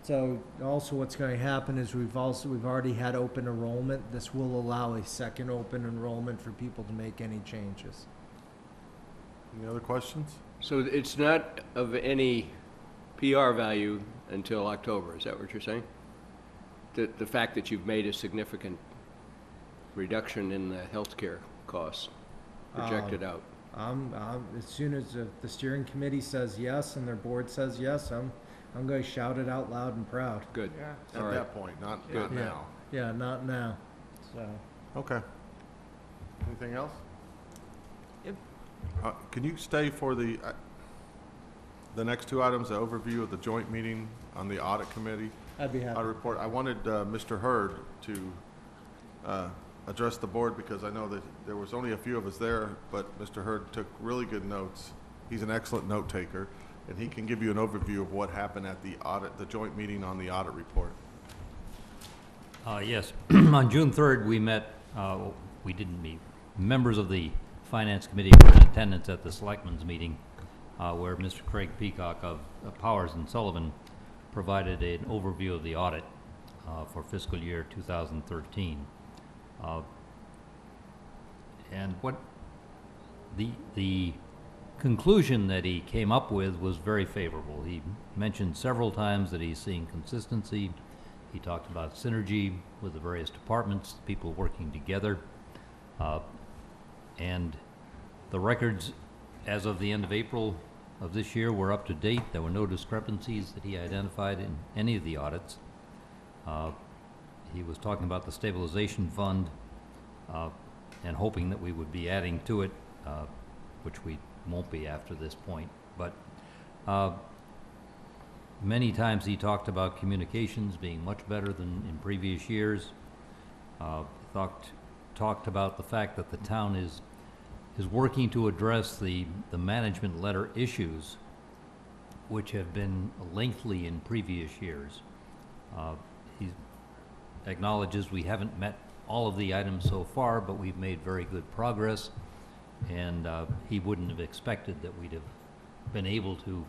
So also what's going to happen is we've already had open enrollment. This will allow a second open enrollment for people to make any changes. Any other questions? So it's not of any PR value until October, is that what you're saying? the fact that you've made a significant reduction in the healthcare costs projected out. As soon as the steering committee says yes and their board says yes, I'm going to shout it out loud and proud. Good. At All right. that point, not Yeah. now. Yeah, not now. So. Okay. Anything else? Yep. Can you stay for the next two items, the overview of the joint meeting on the audit committee? I'd be happy. Audit report. I wanted Mr. Hurd to address the board because I know that there was only a few of us there, but Mr. Hurd took really good notes. He's an excellent note taker, and he can give you an overview of what happened at the audit, the joint meeting on the audit report. Yes. On June 3rd, we met, we didn't meet, members of the Finance Committee were in attendance at the Selectmen's meeting where Mr. Craig Peacock of Powers and Sullivan provided an overview of the audit for fiscal year 2013. And what the conclusion that he came up with was very favorable. He mentioned several times that he's seeing consistency. He talked about synergy with the various departments, people working together. And the records as of the end of April of this year were up to date. There were no discrepancies that he identified in any of the audits. He was talking about the stabilization fund and hoping that we would be adding to it, which we won't be after this point. But many times he talked about communications being much better than in previous years. Talked about the fact that the town is working to address the management letter issues, which have been lengthy in previous years. He acknowledges we haven't met all of the items so far, but we've made very good progress, and he wouldn't have expected that we'd have been able to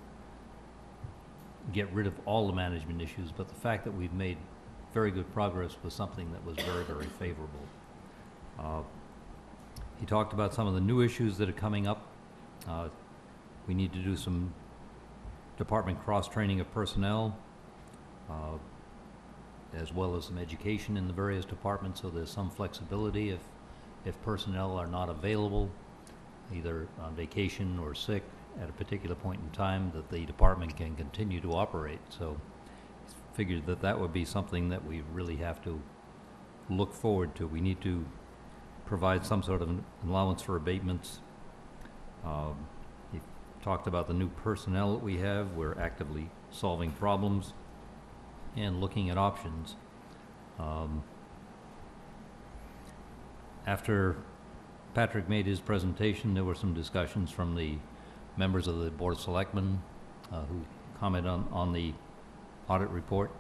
get rid of all the management issues, but the fact that we've made very good progress was something that was very, very favorable. He talked about some of the new issues that are coming up. We need to do some department cross-training of personnel, as well as some education in the various departments, so there's some flexibility if personnel are not available, either on vacation or sick at a particular point in time, that the department can continue to operate. So figured that that would be something that we really have to look forward to. We need to provide some sort of an allowance for abatements. He talked about the new personnel that we have. We're actively solving problems and looking at options. After Patrick made his presentation, there were some discussions from the members of the Board of Selectmen who commented on the audit report,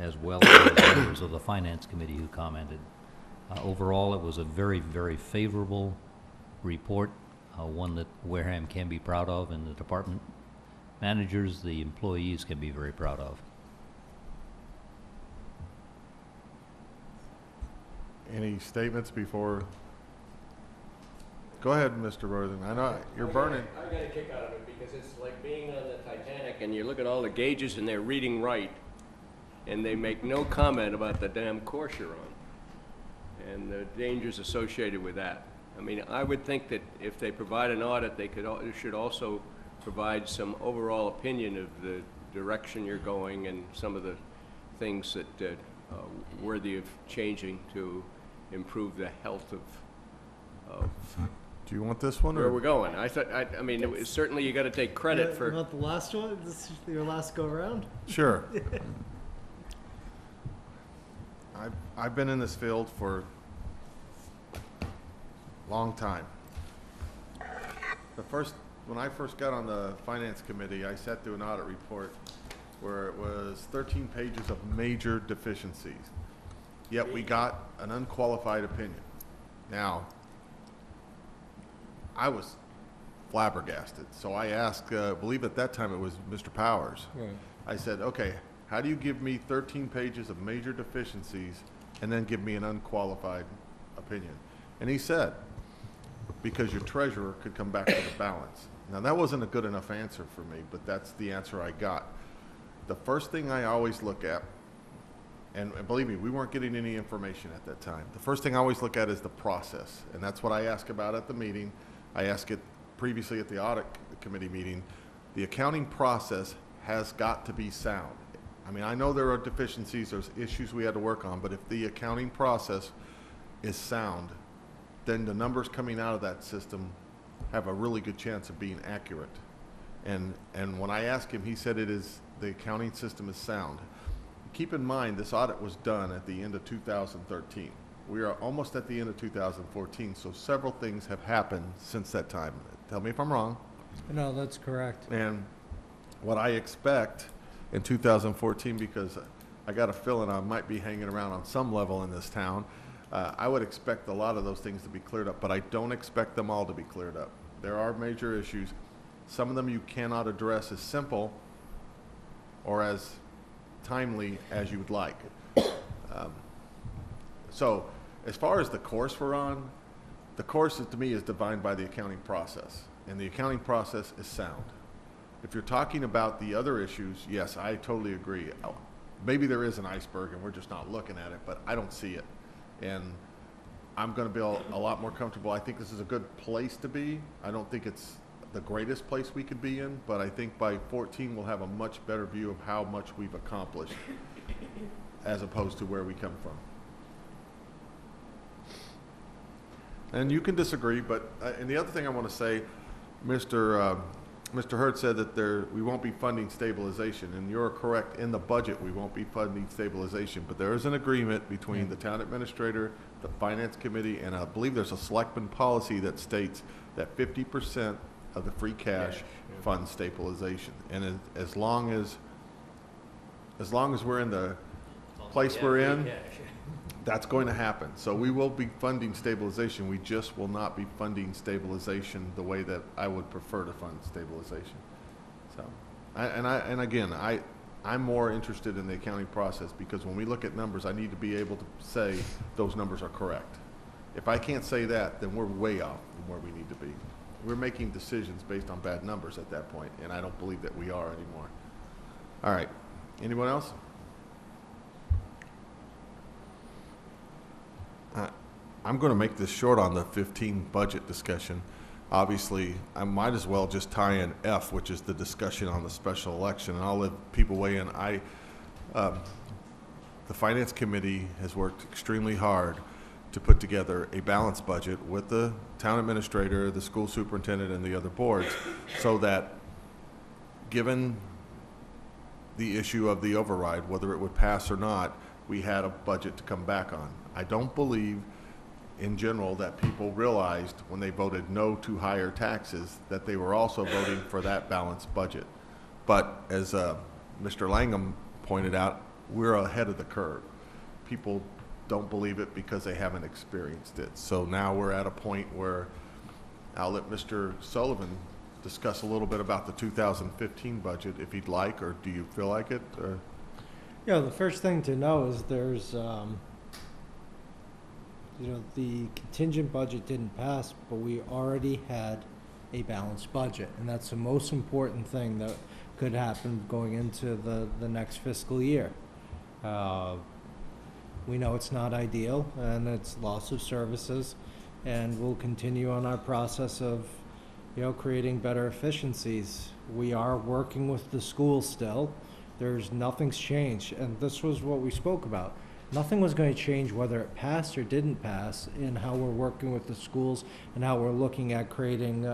as well as members of the Finance Committee who commented. Overall, it was a very, very favorable report, one that Wareham can be proud of, and the department managers, the employees can be very proud of. Any statements before? Go ahead, Mr. Worthing. I know you're burning. I got a kick out of it because it's like being on the Titanic and you look at all the gauges and they're reading right, and they make no comment about the damn course you're on and the dangers associated with that. I mean, I would think that if they provide an audit, they should also provide some overall opinion of the direction you're going and some of the things that worthy of changing to improve the health of Do you want this one, where or we're going. I mean, it was, certainly you got to take credit for. You want the last one? This is your last go around? Sure. I've been in this field for a long time. When I first got on the Finance Committee, I sat through an audit report where it was 13 pages of major deficiencies. Yet we got an unqualified opinion. Now, I was flabbergasted. So I asked, I believe at that time it was Mr. Powers. Right. I said, okay, how do you give me 13 pages of major deficiencies and then give me an unqualified opinion? And he said, because your treasurer could come back with a balance. Now that wasn't a good enough answer for me, but that's the answer I got. The first thing I always look at And believe me, we weren't getting any information at that time. The first thing I always look at is the process, and that's what I ask about at the meeting. I ask it previously at the audit committee meeting. The accounting process has got to be sound. I mean, I know there are deficiencies, there's issues we had to work on, but if the accounting process is sound, then the numbers coming out of that system have a really good chance of being accurate. And when I asked him, he said the accounting system is sound. Keep in mind, this audit was done at the end of 2013. We are almost at the end of 2014, so several things have happened since that time. Tell me if I'm wrong. No, that's correct. And what I expect in 2014, because I got a feeling I might be hanging around on some level in this town, I would expect a lot of those things to be cleared up, but I don't expect them all to be cleared up. There are major issues. Some of them you cannot address as simple or as timely as you would like. So as far as the course we're on, the course to me is defined by the accounting process, and the accounting process is sound. If you're talking about the other issues, yes, I totally agree. Maybe there is an iceberg and we're just not looking at it, but I don't see it. And I'm going to be a lot more comfortable. I think this is a good place to be. I don't think it's the greatest place we could be in, but I think by 14 we'll have a much better view of how much we've accomplished as opposed to where we come from. And you can disagree, but and the other thing I want to say, Mr. Hurd said that we won't be funding stabilization, and you're correct. In the budget, we won't be funding stabilization, but there is an agreement between the town administrator, the finance committee, and I believe there's a selectman policy that states that 50% of the free cash funds stabilization. And as long as we're in the place we're in, that's going to happen. So we will be funding stabilization. We just will not be funding stabilization the way that I would prefer to fund stabilization. So, I'm more interested in the accounting process, because when we look at numbers, I need to be able to say those numbers are correct. If I can't say that, then we're way off from where we need to be. We're making decisions based on bad numbers at that point, and I don't believe that we are anymore. All right. Anyone else? I'm going to make this short on the 15 budget discussion. Obviously, I might as well just tie in F, which is the discussion on the special election, and I'll let people weigh in. The Finance Committee has worked extremely hard to put together a balanced budget with the town administrator, the school superintendent, and the other boards, so that given the issue of the override, whether it would pass or not, we had a budget to come back on. I don't believe in general that people realized when they voted no to higher taxes that they were also voting for that balanced budget. But as Mr. Langham pointed out, we're ahead of the curve. People don't believe it because they haven't experienced it. So now we're at a point where I'll let Mr. Sullivan discuss a little bit about the 2015 budget if he'd like, or do you feel like it? Or? Yeah, the first thing to know is there's the contingent budget didn't pass, but we already had a balanced budget, and that's the most important thing that could happen going into the next fiscal year. We know it's not ideal, and it's loss of services, and we'll continue on our process of, creating better efficiencies. We are working with the school still. Nothing's changed, and this was what we spoke about. Nothing was going to change whether it passed or didn't pass in how we're working with the schools and how we're looking at creating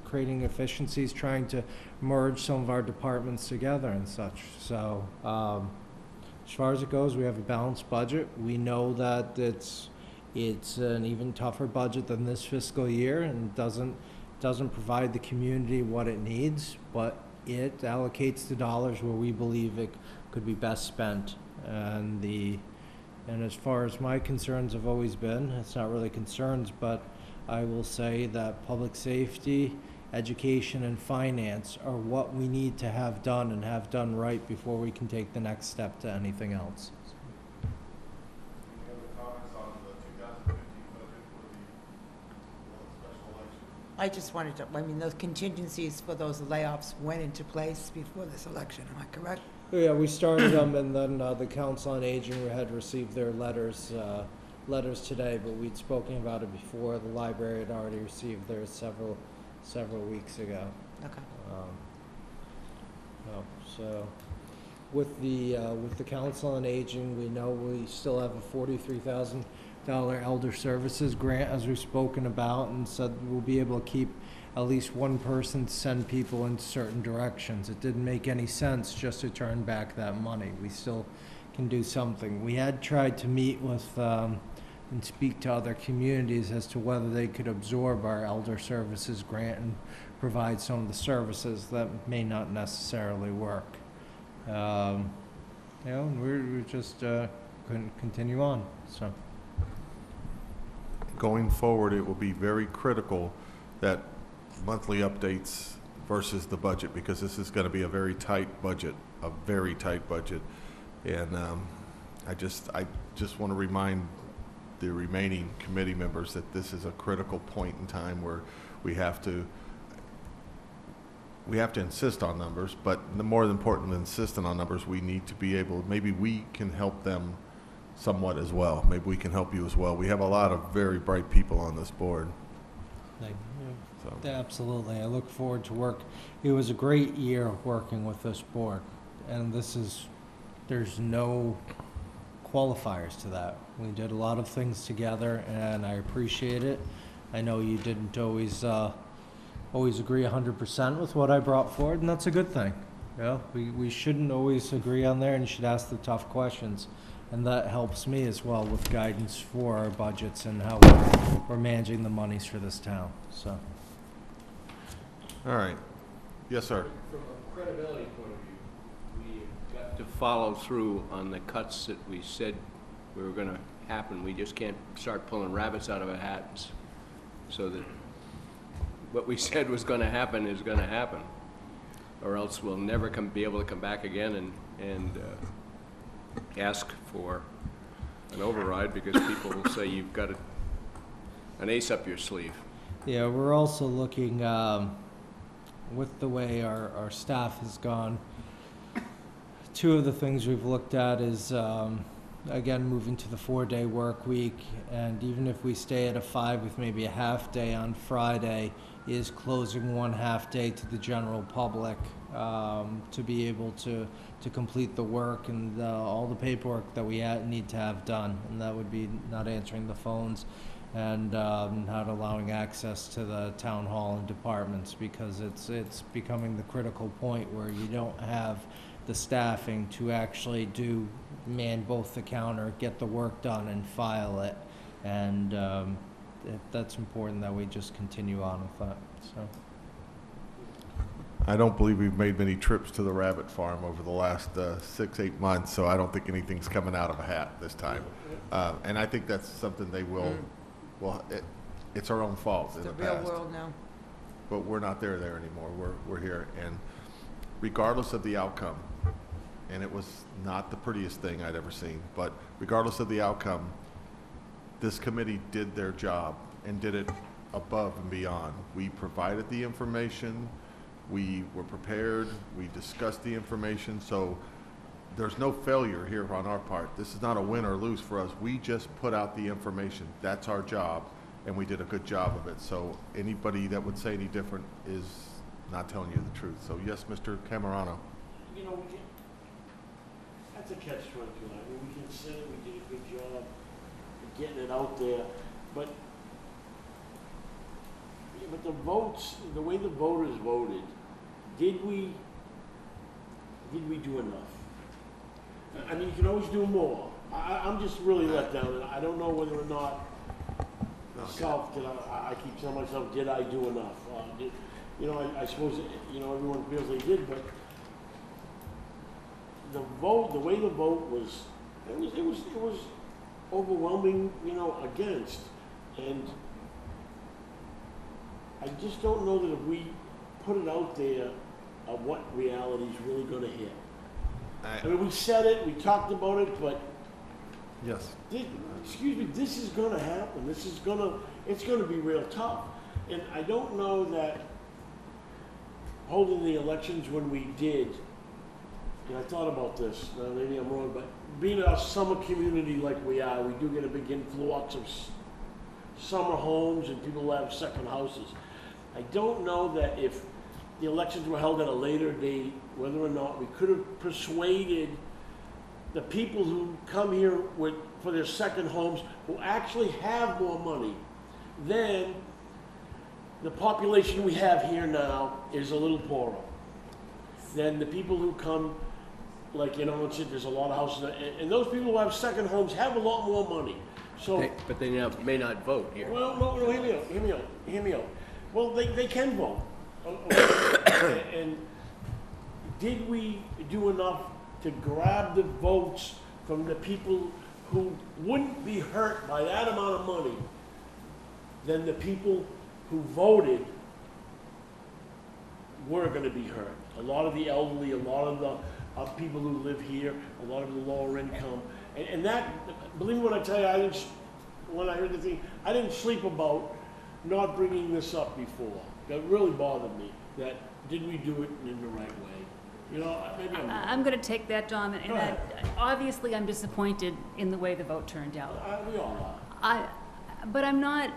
efficiencies, trying to merge some of our departments together and such. So as far as it goes, we have a balanced budget. We know that it's an even tougher budget than this fiscal year, and doesn't provide the community what it needs, but it allocates the dollars where we believe it could be best spent. And as far as my concerns have always been, it's not really concerns, but I will say that public safety, education, and finance are what we need to have done and have done right before we can take the next step to anything else. Any other comments on the 2015 budget for the special election? I just wanted to, those contingencies for those layoffs went into place before this election, am I correct? Yeah, we started them, and then the Council on Aging had received their letters today, but we'd spoken about it before. The library had already received theirs several weeks ago. Okay. So, with the Council on Aging, we know we still have a $43,000 elder services grant, as we've spoken about, and said we'll be able to keep at least one person to send people in certain directions. It didn't make any sense just to turn back that money. We still can do something. We had tried to meet with and speak to other communities as to whether they could absorb our elder services grant and provide some of the services that may not necessarily work. And we're just couldn't continue on. So Going forward, it will be very critical that monthly updates versus the budget, because this is going to be a very tight budget, and I just want to remind the remaining committee members that this is a critical point in time where we have to insist on numbers, but the more important than insisting on numbers, we need to be able, maybe we can help them somewhat as well. Maybe we can help you as well. We have a lot of very bright people on this board. So. Absolutely. I look forward to work. It was a great year working with this board, and there's no qualifiers to that. We did a lot of things together, and I appreciate it. I know you didn't always agree 100% with what I brought forward, and that's a good thing. Yeah, we shouldn't always agree on there, and you should ask the tough questions. And that helps me as well with guidance for our budgets and how we're managing the monies for this town. So. All right. Yes, sir. From a credibility point of view, we've got to follow through on the cuts that we said we were going to happen. We just can't start pulling rabbits out of a hat so that what we said was going to happen is going to happen, or else we'll never be able to come back again and ask for an override, because people will say you've got an ace up your sleeve. Yeah, we're also looking, with the way our staff has gone, two of the things we've looked at is, again, moving to the 4-day work week, and even if we stay at a 5 with maybe a half day on Friday, is closing one half day to the general public to be able to complete the work and all the paperwork that we need to have done. And that would be not answering the phones and not allowing access to the town hall and departments, because it's becoming the critical point where you don't have the staffing to actually man both the counter, get the work done, and file it. And that's important that we just continue on with that. So. I don't believe we've made many trips to the rabbit farm over the last 6-8 months, so I don't think anything's coming out of a hat this time. And I think that's something they will. Well, it's our own fault in the past. It's the real world now. But we're not there anymore. We're here, and regardless of the outcome, and it was not the prettiest thing I'd ever seen, but regardless of the outcome, this committee did their job and did it above and beyond. We provided the information. We were prepared, we discussed the information, so there's no failure here on our part. This is not a win or lose for us. We just put out the information. That's our job, and we did a good job of it. So anybody that would say any different is not telling you the truth. So yes, Mr. Camerano. You know, that's a catch-22. I mean, we can say we did a good job of getting it out there, but the votes, the way the voters voted, did we do enough? I mean, you can always do more. I'm just really let down, and I don't know whether or not myself, I keep telling myself, did I do enough? I suppose, everyone feels they did, but the way the vote was, it was overwhelming, against, and I just don't know that if we put it out there of what reality is really going to hit. I mean, we said it, we talked about it, but yes, this is going to happen. It's going to be real tough. And I don't know that holding the elections when we did I thought about this, now maybe I'm wrong, but being a summer community like we are, we do get a big influx of summer homes and people who have second houses. I don't know that if the elections were held at a later date, whether or not we could have persuaded the people who come here for their second homes, who actually have more money than the population we have here now is a little poorer. Then the people who come, like, there's a lot of houses, and those people who have second homes have a lot more money. So, But they may not vote here. well, no, hear me out. Well, they can vote. And did we do enough to grab the votes from the people who wouldn't be hurt by that amount of money than the people who voted were going to be hurt? A lot of the elderly, a lot of the people who live here, a lot of the lower income. And that, believe me when I tell you, when I heard the thing, I didn't sleep about not bringing this up before. That really bothered me. That, did we do it in the right way? Maybe I'm going to take that, Dom, and Go ahead. obviously I'm disappointed in the way the vote turned out. We all are. But I'm not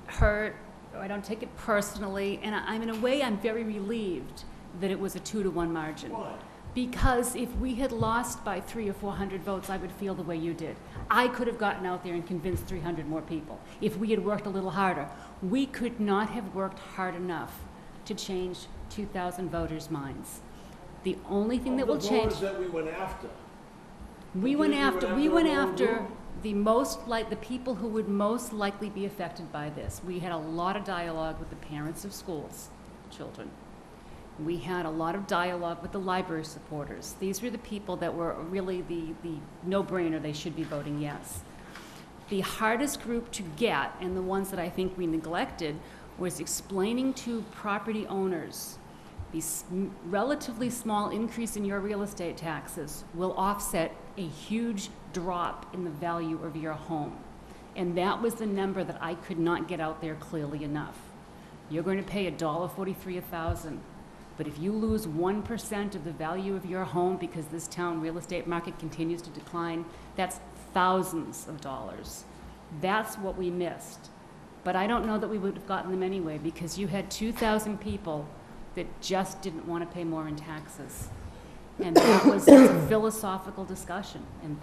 hurt, or I don't take it personally, and in a way, I'm very relieved that it was a 2-to-1 margin. Why? Because if we had lost by 300 or 400 votes, I would feel the way you did. I could have gotten out there and convinced 300 more people. If we had worked a little harder, we could not have worked hard enough to change 2,000 voters' minds. The only thing that will change. The voters that we went after. We went after the people who would most likely be affected by this. We had a lot of dialogue with the parents of schools, children. We had a lot of dialogue with the library supporters. These were the people that were really the no-brainer, they should be voting yes. The hardest group to get, and the ones that I think we neglected, was explaining to property owners the relatively small increase in your real estate taxes will offset a huge drop in the value of your home. And that was the number that I could not get out there clearly enough. You're going to pay $1.43 a thousand. But if you lose 1% of the value of your home because this town real estate market continues to decline, that's thousands of dollars. That's what we missed. But I don't know that we would have gotten them anyway, because you had 2,000 people that just didn't want to pay more in taxes. And that was a philosophical discussion. And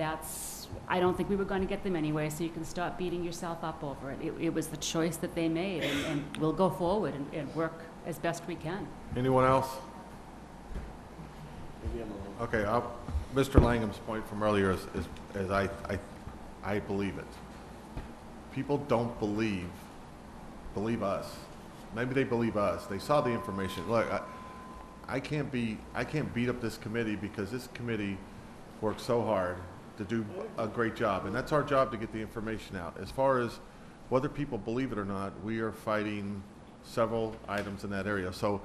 I don't think we were going to get them anyway, so you can stop beating yourself up over it. It was the choice that they made, and we'll go forward and work as best we can. Anyone else? Maybe I'm wrong. Okay, Mr. Langham's point from earlier is I believe it. People don't believe us. Maybe they believe us. They saw the information. Look, I can't beat up this committee, because this committee works so hard to do a great job, and that's our job, to get the information out. As far as whether people believe it or not, we are fighting several items in that area. So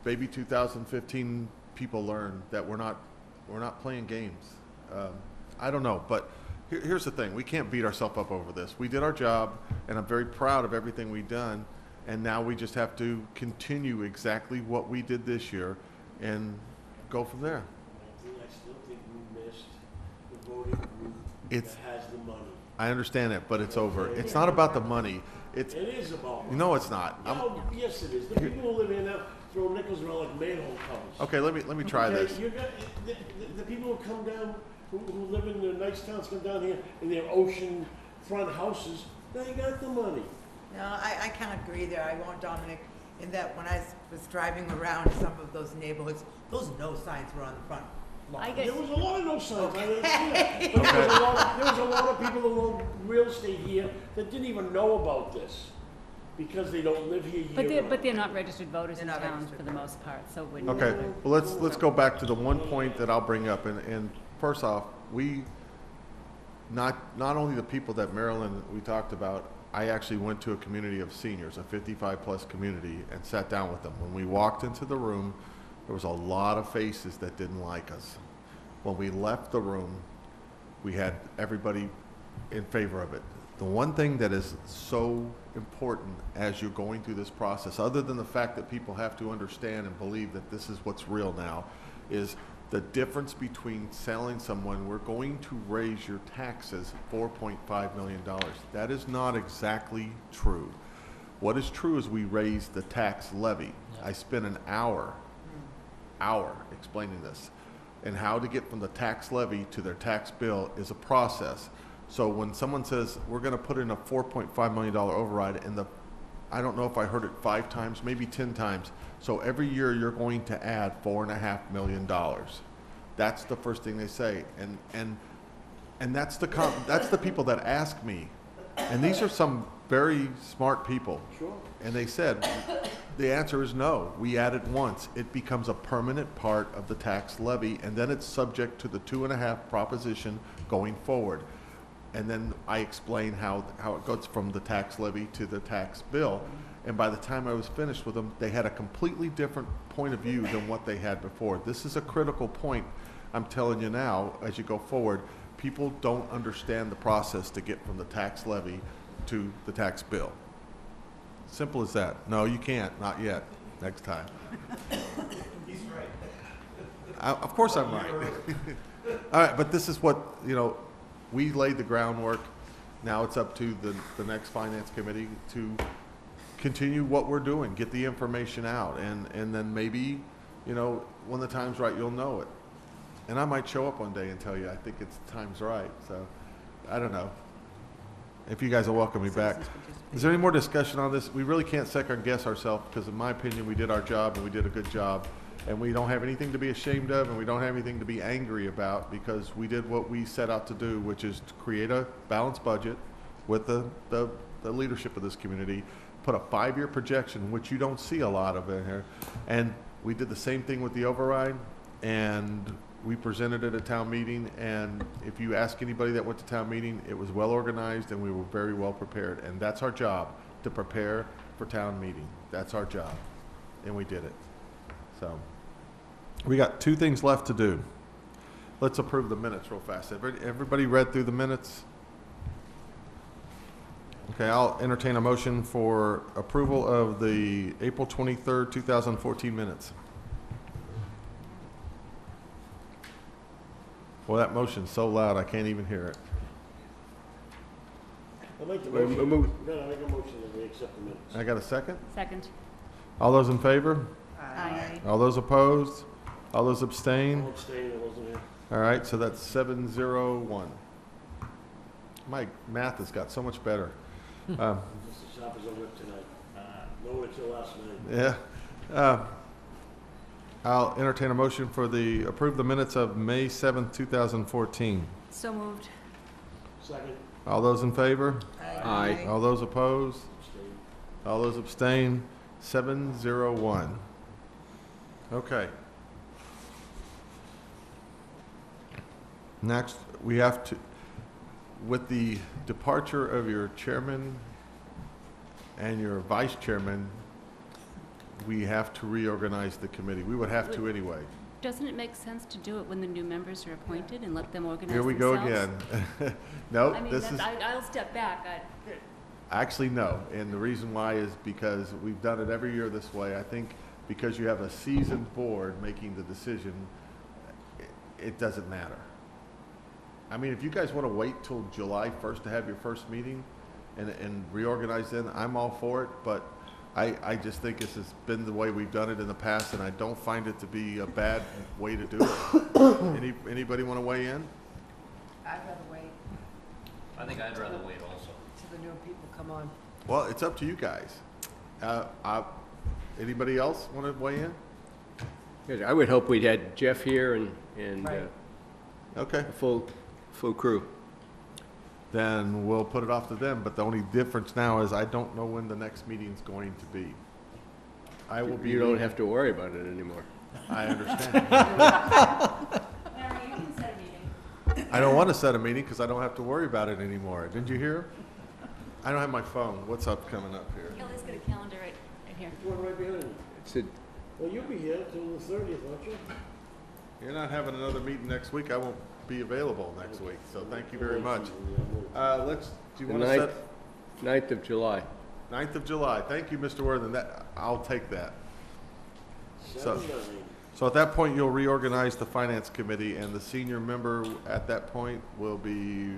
maybe 2015 people learn that we're not playing games. I don't know, but here's the thing: we can't beat ourselves up over this. We did our job, and I'm very proud of everything we've done. And now we just have to continue exactly what we did this year and go from there. I still think we missed the voting group that has the money. I understand it, but it's over. It's not about the money. It is about money. No, it's not. No, yes, it is. The people who live here now throw nickels around like manhole covers. Okay, let me try Okay, this. You got, the people who come down, who live in the nice towns, come down here in their ocean front houses, they got the money. No, I can't agree there. I won't, Dominic, in that when I was driving around some of those neighborhoods, those no signs were on the front lawn. There was a lot of no signs. I didn't see Okay. that. But there was a lot of people who own real estate here that didn't even know about this because they don't live here year-round. But they're not registered voters in They're not town registered for the most part, so it wouldn't. Okay, well, let's go back to the one point that I'll bring up. And first off, we, not only the people that Marilyn, we talked about, I actually went to a community of seniors, a 55-plus community, and sat down with them. When we walked into the room, there was a lot of faces that didn't like us. When we left the room, we had everybody in favor of it. The one thing that is so important as you're going through this process, other than the fact that people have to understand and believe that this is what's real now, is the difference between selling someone, we're going to raise your taxes $4.5 million. That is not exactly true. What is true is we raised the tax levy. I spent an hour explaining this. And how to get from the tax levy to their tax bill is a process. So when someone says, we're gonna put in a $4.5 million override, and I don't know if I heard it 5 times, maybe 10 times. So every year you're going to add $4.5 million. That's the first thing they say. And that's the people that ask me. And these are some very smart people. Sure. And they said, the answer is no. We add it once. It becomes a permanent part of the tax levy, and then it's subject to the 2.5 proposition going forward. And then I explain how it goes from the tax levy to the tax bill. And by the time I was finished with them, they had a completely different point of view than what they had before. This is a critical point. I'm telling you now, as you go forward, people don't understand the process to get from the tax levy to the tax bill. Simple as that. No, you can't. Not yet. Next time. He's right. Of course I'm right. All right, but this is what, we laid the groundwork. Now it's up to the next finance committee to continue what we're doing, get the information out, and then maybe, when the time's right, you'll know it. And I might show up one day and tell you I think time's right. So I don't know. If you guys will welcome me back. Is there any more discussion on this? We really can't second guess ourselves because in my opinion we did our job and we did a good job. And we don't have anything to be ashamed of and we don't have anything to be angry about because we did what we set out to do, which is to create a balanced budget with the leadership of this community, put a 5-year projection, which you don't see a lot of in here. And we did the same thing with the override, and we presented it at town meeting, and if you ask anybody that went to town meeting, it was well organized and we were very well prepared. And that's our job, to prepare for town meeting. That's our job. And we did it. So we got 2 things left to do. Let's approve the minutes real fast. Everybody read through the minutes? Okay, I'll entertain a motion for approval of the April 23rd, 2014 minutes. Well, that motion's so loud I can't even hear it. I'd like to make a motion that we accept the minutes. I got a second? Second. All those in favor? Aye. All those opposed? All those abstain? I'll abstain, I wasn't here. All right, so that's 7-0-1. My math has got so much better. Just as sharp as I whipped tonight. No one until last night. Yeah. I'll entertain a motion for approve the minutes of May 7th, 2014. So moved. Second. All those in favor? Aye. All those opposed? Abstain. All those abstain? 7-0-1. Okay. Next, we have to, with the departure of your chairman and your vice chairman, we have to reorganize the committee. We would have to anyway. Doesn't it make sense to do it when the new members are appointed and let them organize Here we themselves? go again. No, I mean, this is, I'll step back. actually no. And the reason why is because we've done it every year this way. I think because you have a seasoned board making the decision, it doesn't matter. I mean, if you guys want to wait till July 1st to have your first meeting and reorganize then, I'm all for it. But I just think this has been the way we've done it in the past, and I don't find it to be a bad way to do it. Anybody want to weigh in? I'd rather wait I think I'd rather wait also. till the new people come on. Well, it's up to you guys. Anybody else want to weigh in? Good. I would hope we'd had Jeff here and Right. Okay. a full crew. Then we'll put it off to them. But the only difference now is I don't know when the next meeting's going to be. I will be. You don't have to worry about it anymore. I understand. Mary, you can set a meeting. I don't want to set a meeting because I don't have to worry about it anymore. Didn't you hear? I don't have my phone. What's up coming up here? Kelly's got a calendar right here. There's one right behind you. It's a, Well, you'll be here till the 30th, won't you? You're not having another meeting next week. I won't be available next week. So thank you very much. Do you the want to set 9th of July. 9th of July? Thank you, Mr. Worthen. I'll take that. So, So at that point, you'll reorganize the finance committee, and the senior member at that point will be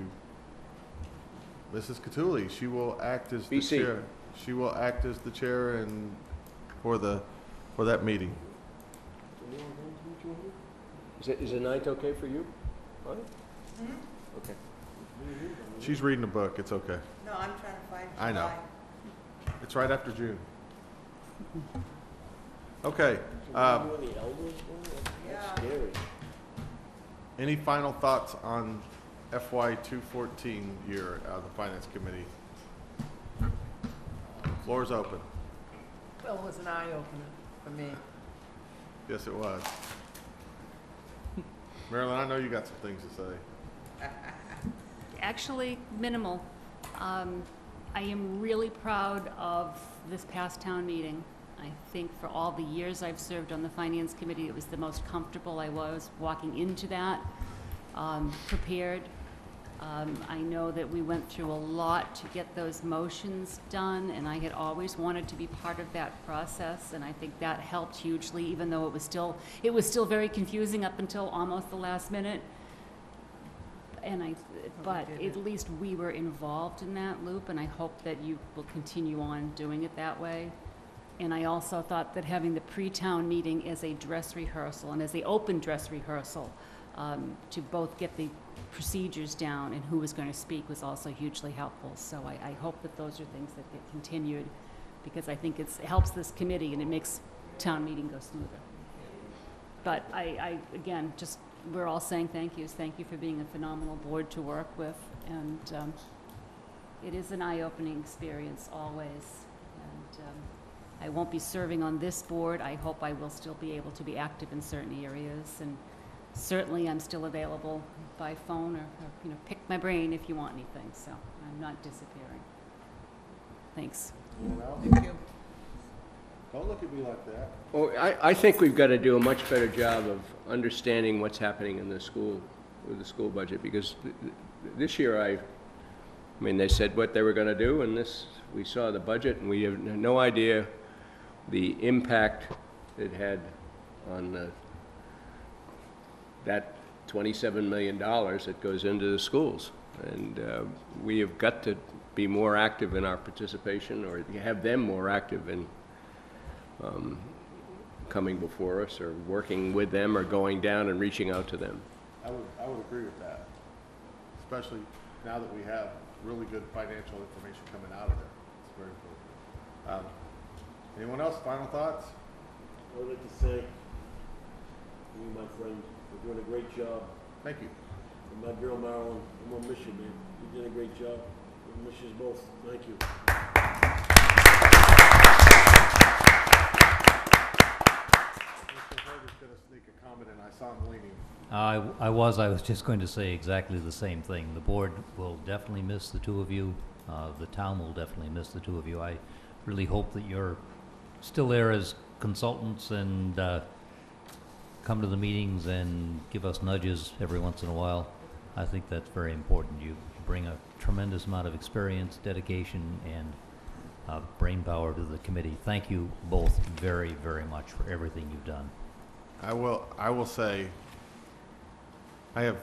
Mrs. Cattouli. She will act as the BC. chair. She will act as the chair and for that meeting. Is the 9th okay for you? Bonnie? Okay. She's reading a book. It's okay. No, I'm trying to find I know. July. It's right after June. Okay. That's scary. Any final thoughts on FY 214 year of the Finance Committee? Floor is open. Well, it was an eye-opener for me. Yes, it was. Marilyn, I know you got some things to say. Actually, minimal. I am really proud of this past town meeting. I think for all the years I've served on the Finance Committee, it was the most comfortable I was walking into that, prepared. I know that we went through a lot to get those motions done, and I had always wanted to be part of that process, and I think that helped hugely, even though it was still very confusing up until almost the last minute. But at least we were involved in that loop, and I hope that you will continue on doing it that way. And I also thought that having the pre-town meeting as a dress rehearsal and as an open dress rehearsal to both get the procedures down and who was going to speak was also hugely helpful. So I hope that those are things that get continued, because I think it helps this committee and it makes town meeting go smoother. But I again, just we're all saying thank yous. Thank you for being a phenomenal board to work with, and it is an eye-opening experience always. And I won't be serving on this board. I hope I will still be able to be active in certain areas, and certainly I'm still available by phone or pick my brain if you want anything. So I'm not disappearing. Thanks. Thank you. Don't look at me like that. Well, I think we've got to do a much better job of understanding what's happening in the school, with the school budget, because this year I mean, they said what they were going to do, and we saw the budget, and we have no idea the impact it had on that $27 million that goes into the schools. And we have got to be more active in our participation, or have them more active in coming before us, or working with them, or going down and reaching out to them. I would agree with that, especially now that we have really good financial information coming out of it. It's very important. Anyone else? Final thoughts? I would like to say, you, my friend, you're doing a great job. Thank you. And my girl Marilyn, I'm gonna miss you, man. You did a great job. I miss you both. Thank you. Mr. Hurd is going to sneak a comment in. I saw him leaning. I was just going to say exactly the same thing. The board will definitely miss the two of you. The town will definitely miss the two of you. I really hope that you're still there as consultants and come to the meetings and give us nudges every once in a while. I think that's very important. You bring a tremendous amount of experience, dedication, and brain power to the committee. Thank you both very, very much for everything you've done. I will say, I have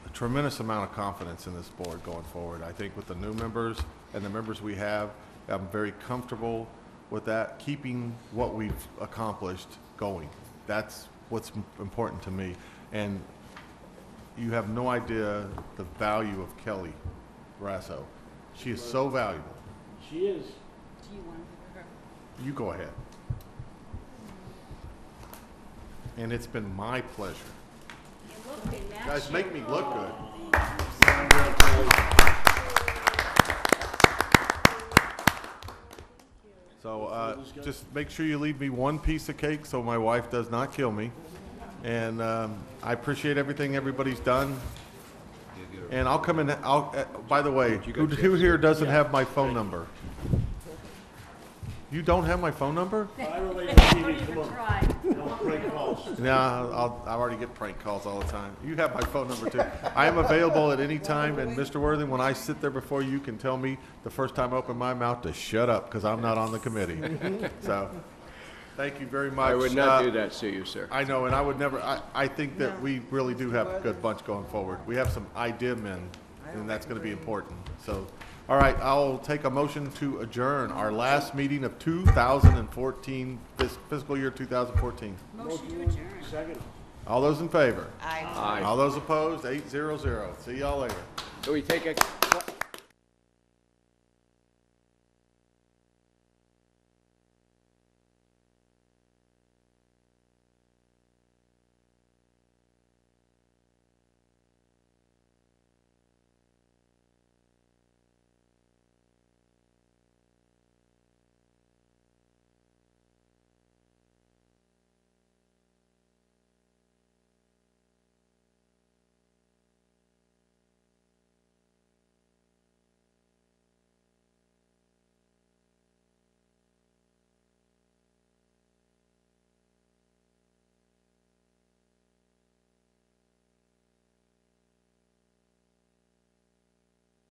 a tremendous amount of confidence in this board going forward. I think with the new members and the members we have, I'm very comfortable with that, keeping what we've accomplished going. That's what's important to me. And you have no idea the value of Kelly Rasso. She is so valuable. She is. Do you want to hear her? You go ahead. And it's been my pleasure. You guys make me look good. So just make sure you leave me one piece of cake so my wife does not kill me. And I appreciate everything everybody's done. And I'll come in. By the way, who here doesn't have my phone number? You don't have my phone number? I relate to TV, come on. No prank calls. No, I already get prank calls all the time. You have my phone number too. I am available at any time, and Mr. Worthing, when I sit there before you, can tell me the first time I open my mouth to shut up because I'm not on the committee. So, Thank you very much. I would not do that to you, sir. I know, and I would never, I think that we really do have a good bunch going forward. We have some idea men, and that's gonna be important. So, all right, I'll take a motion to adjourn our last meeting of 2014, fiscal year 2014. Motion to adjourn. Second. All those in favor? Aye. Aye. All those opposed? 800. See y'all later. So we take a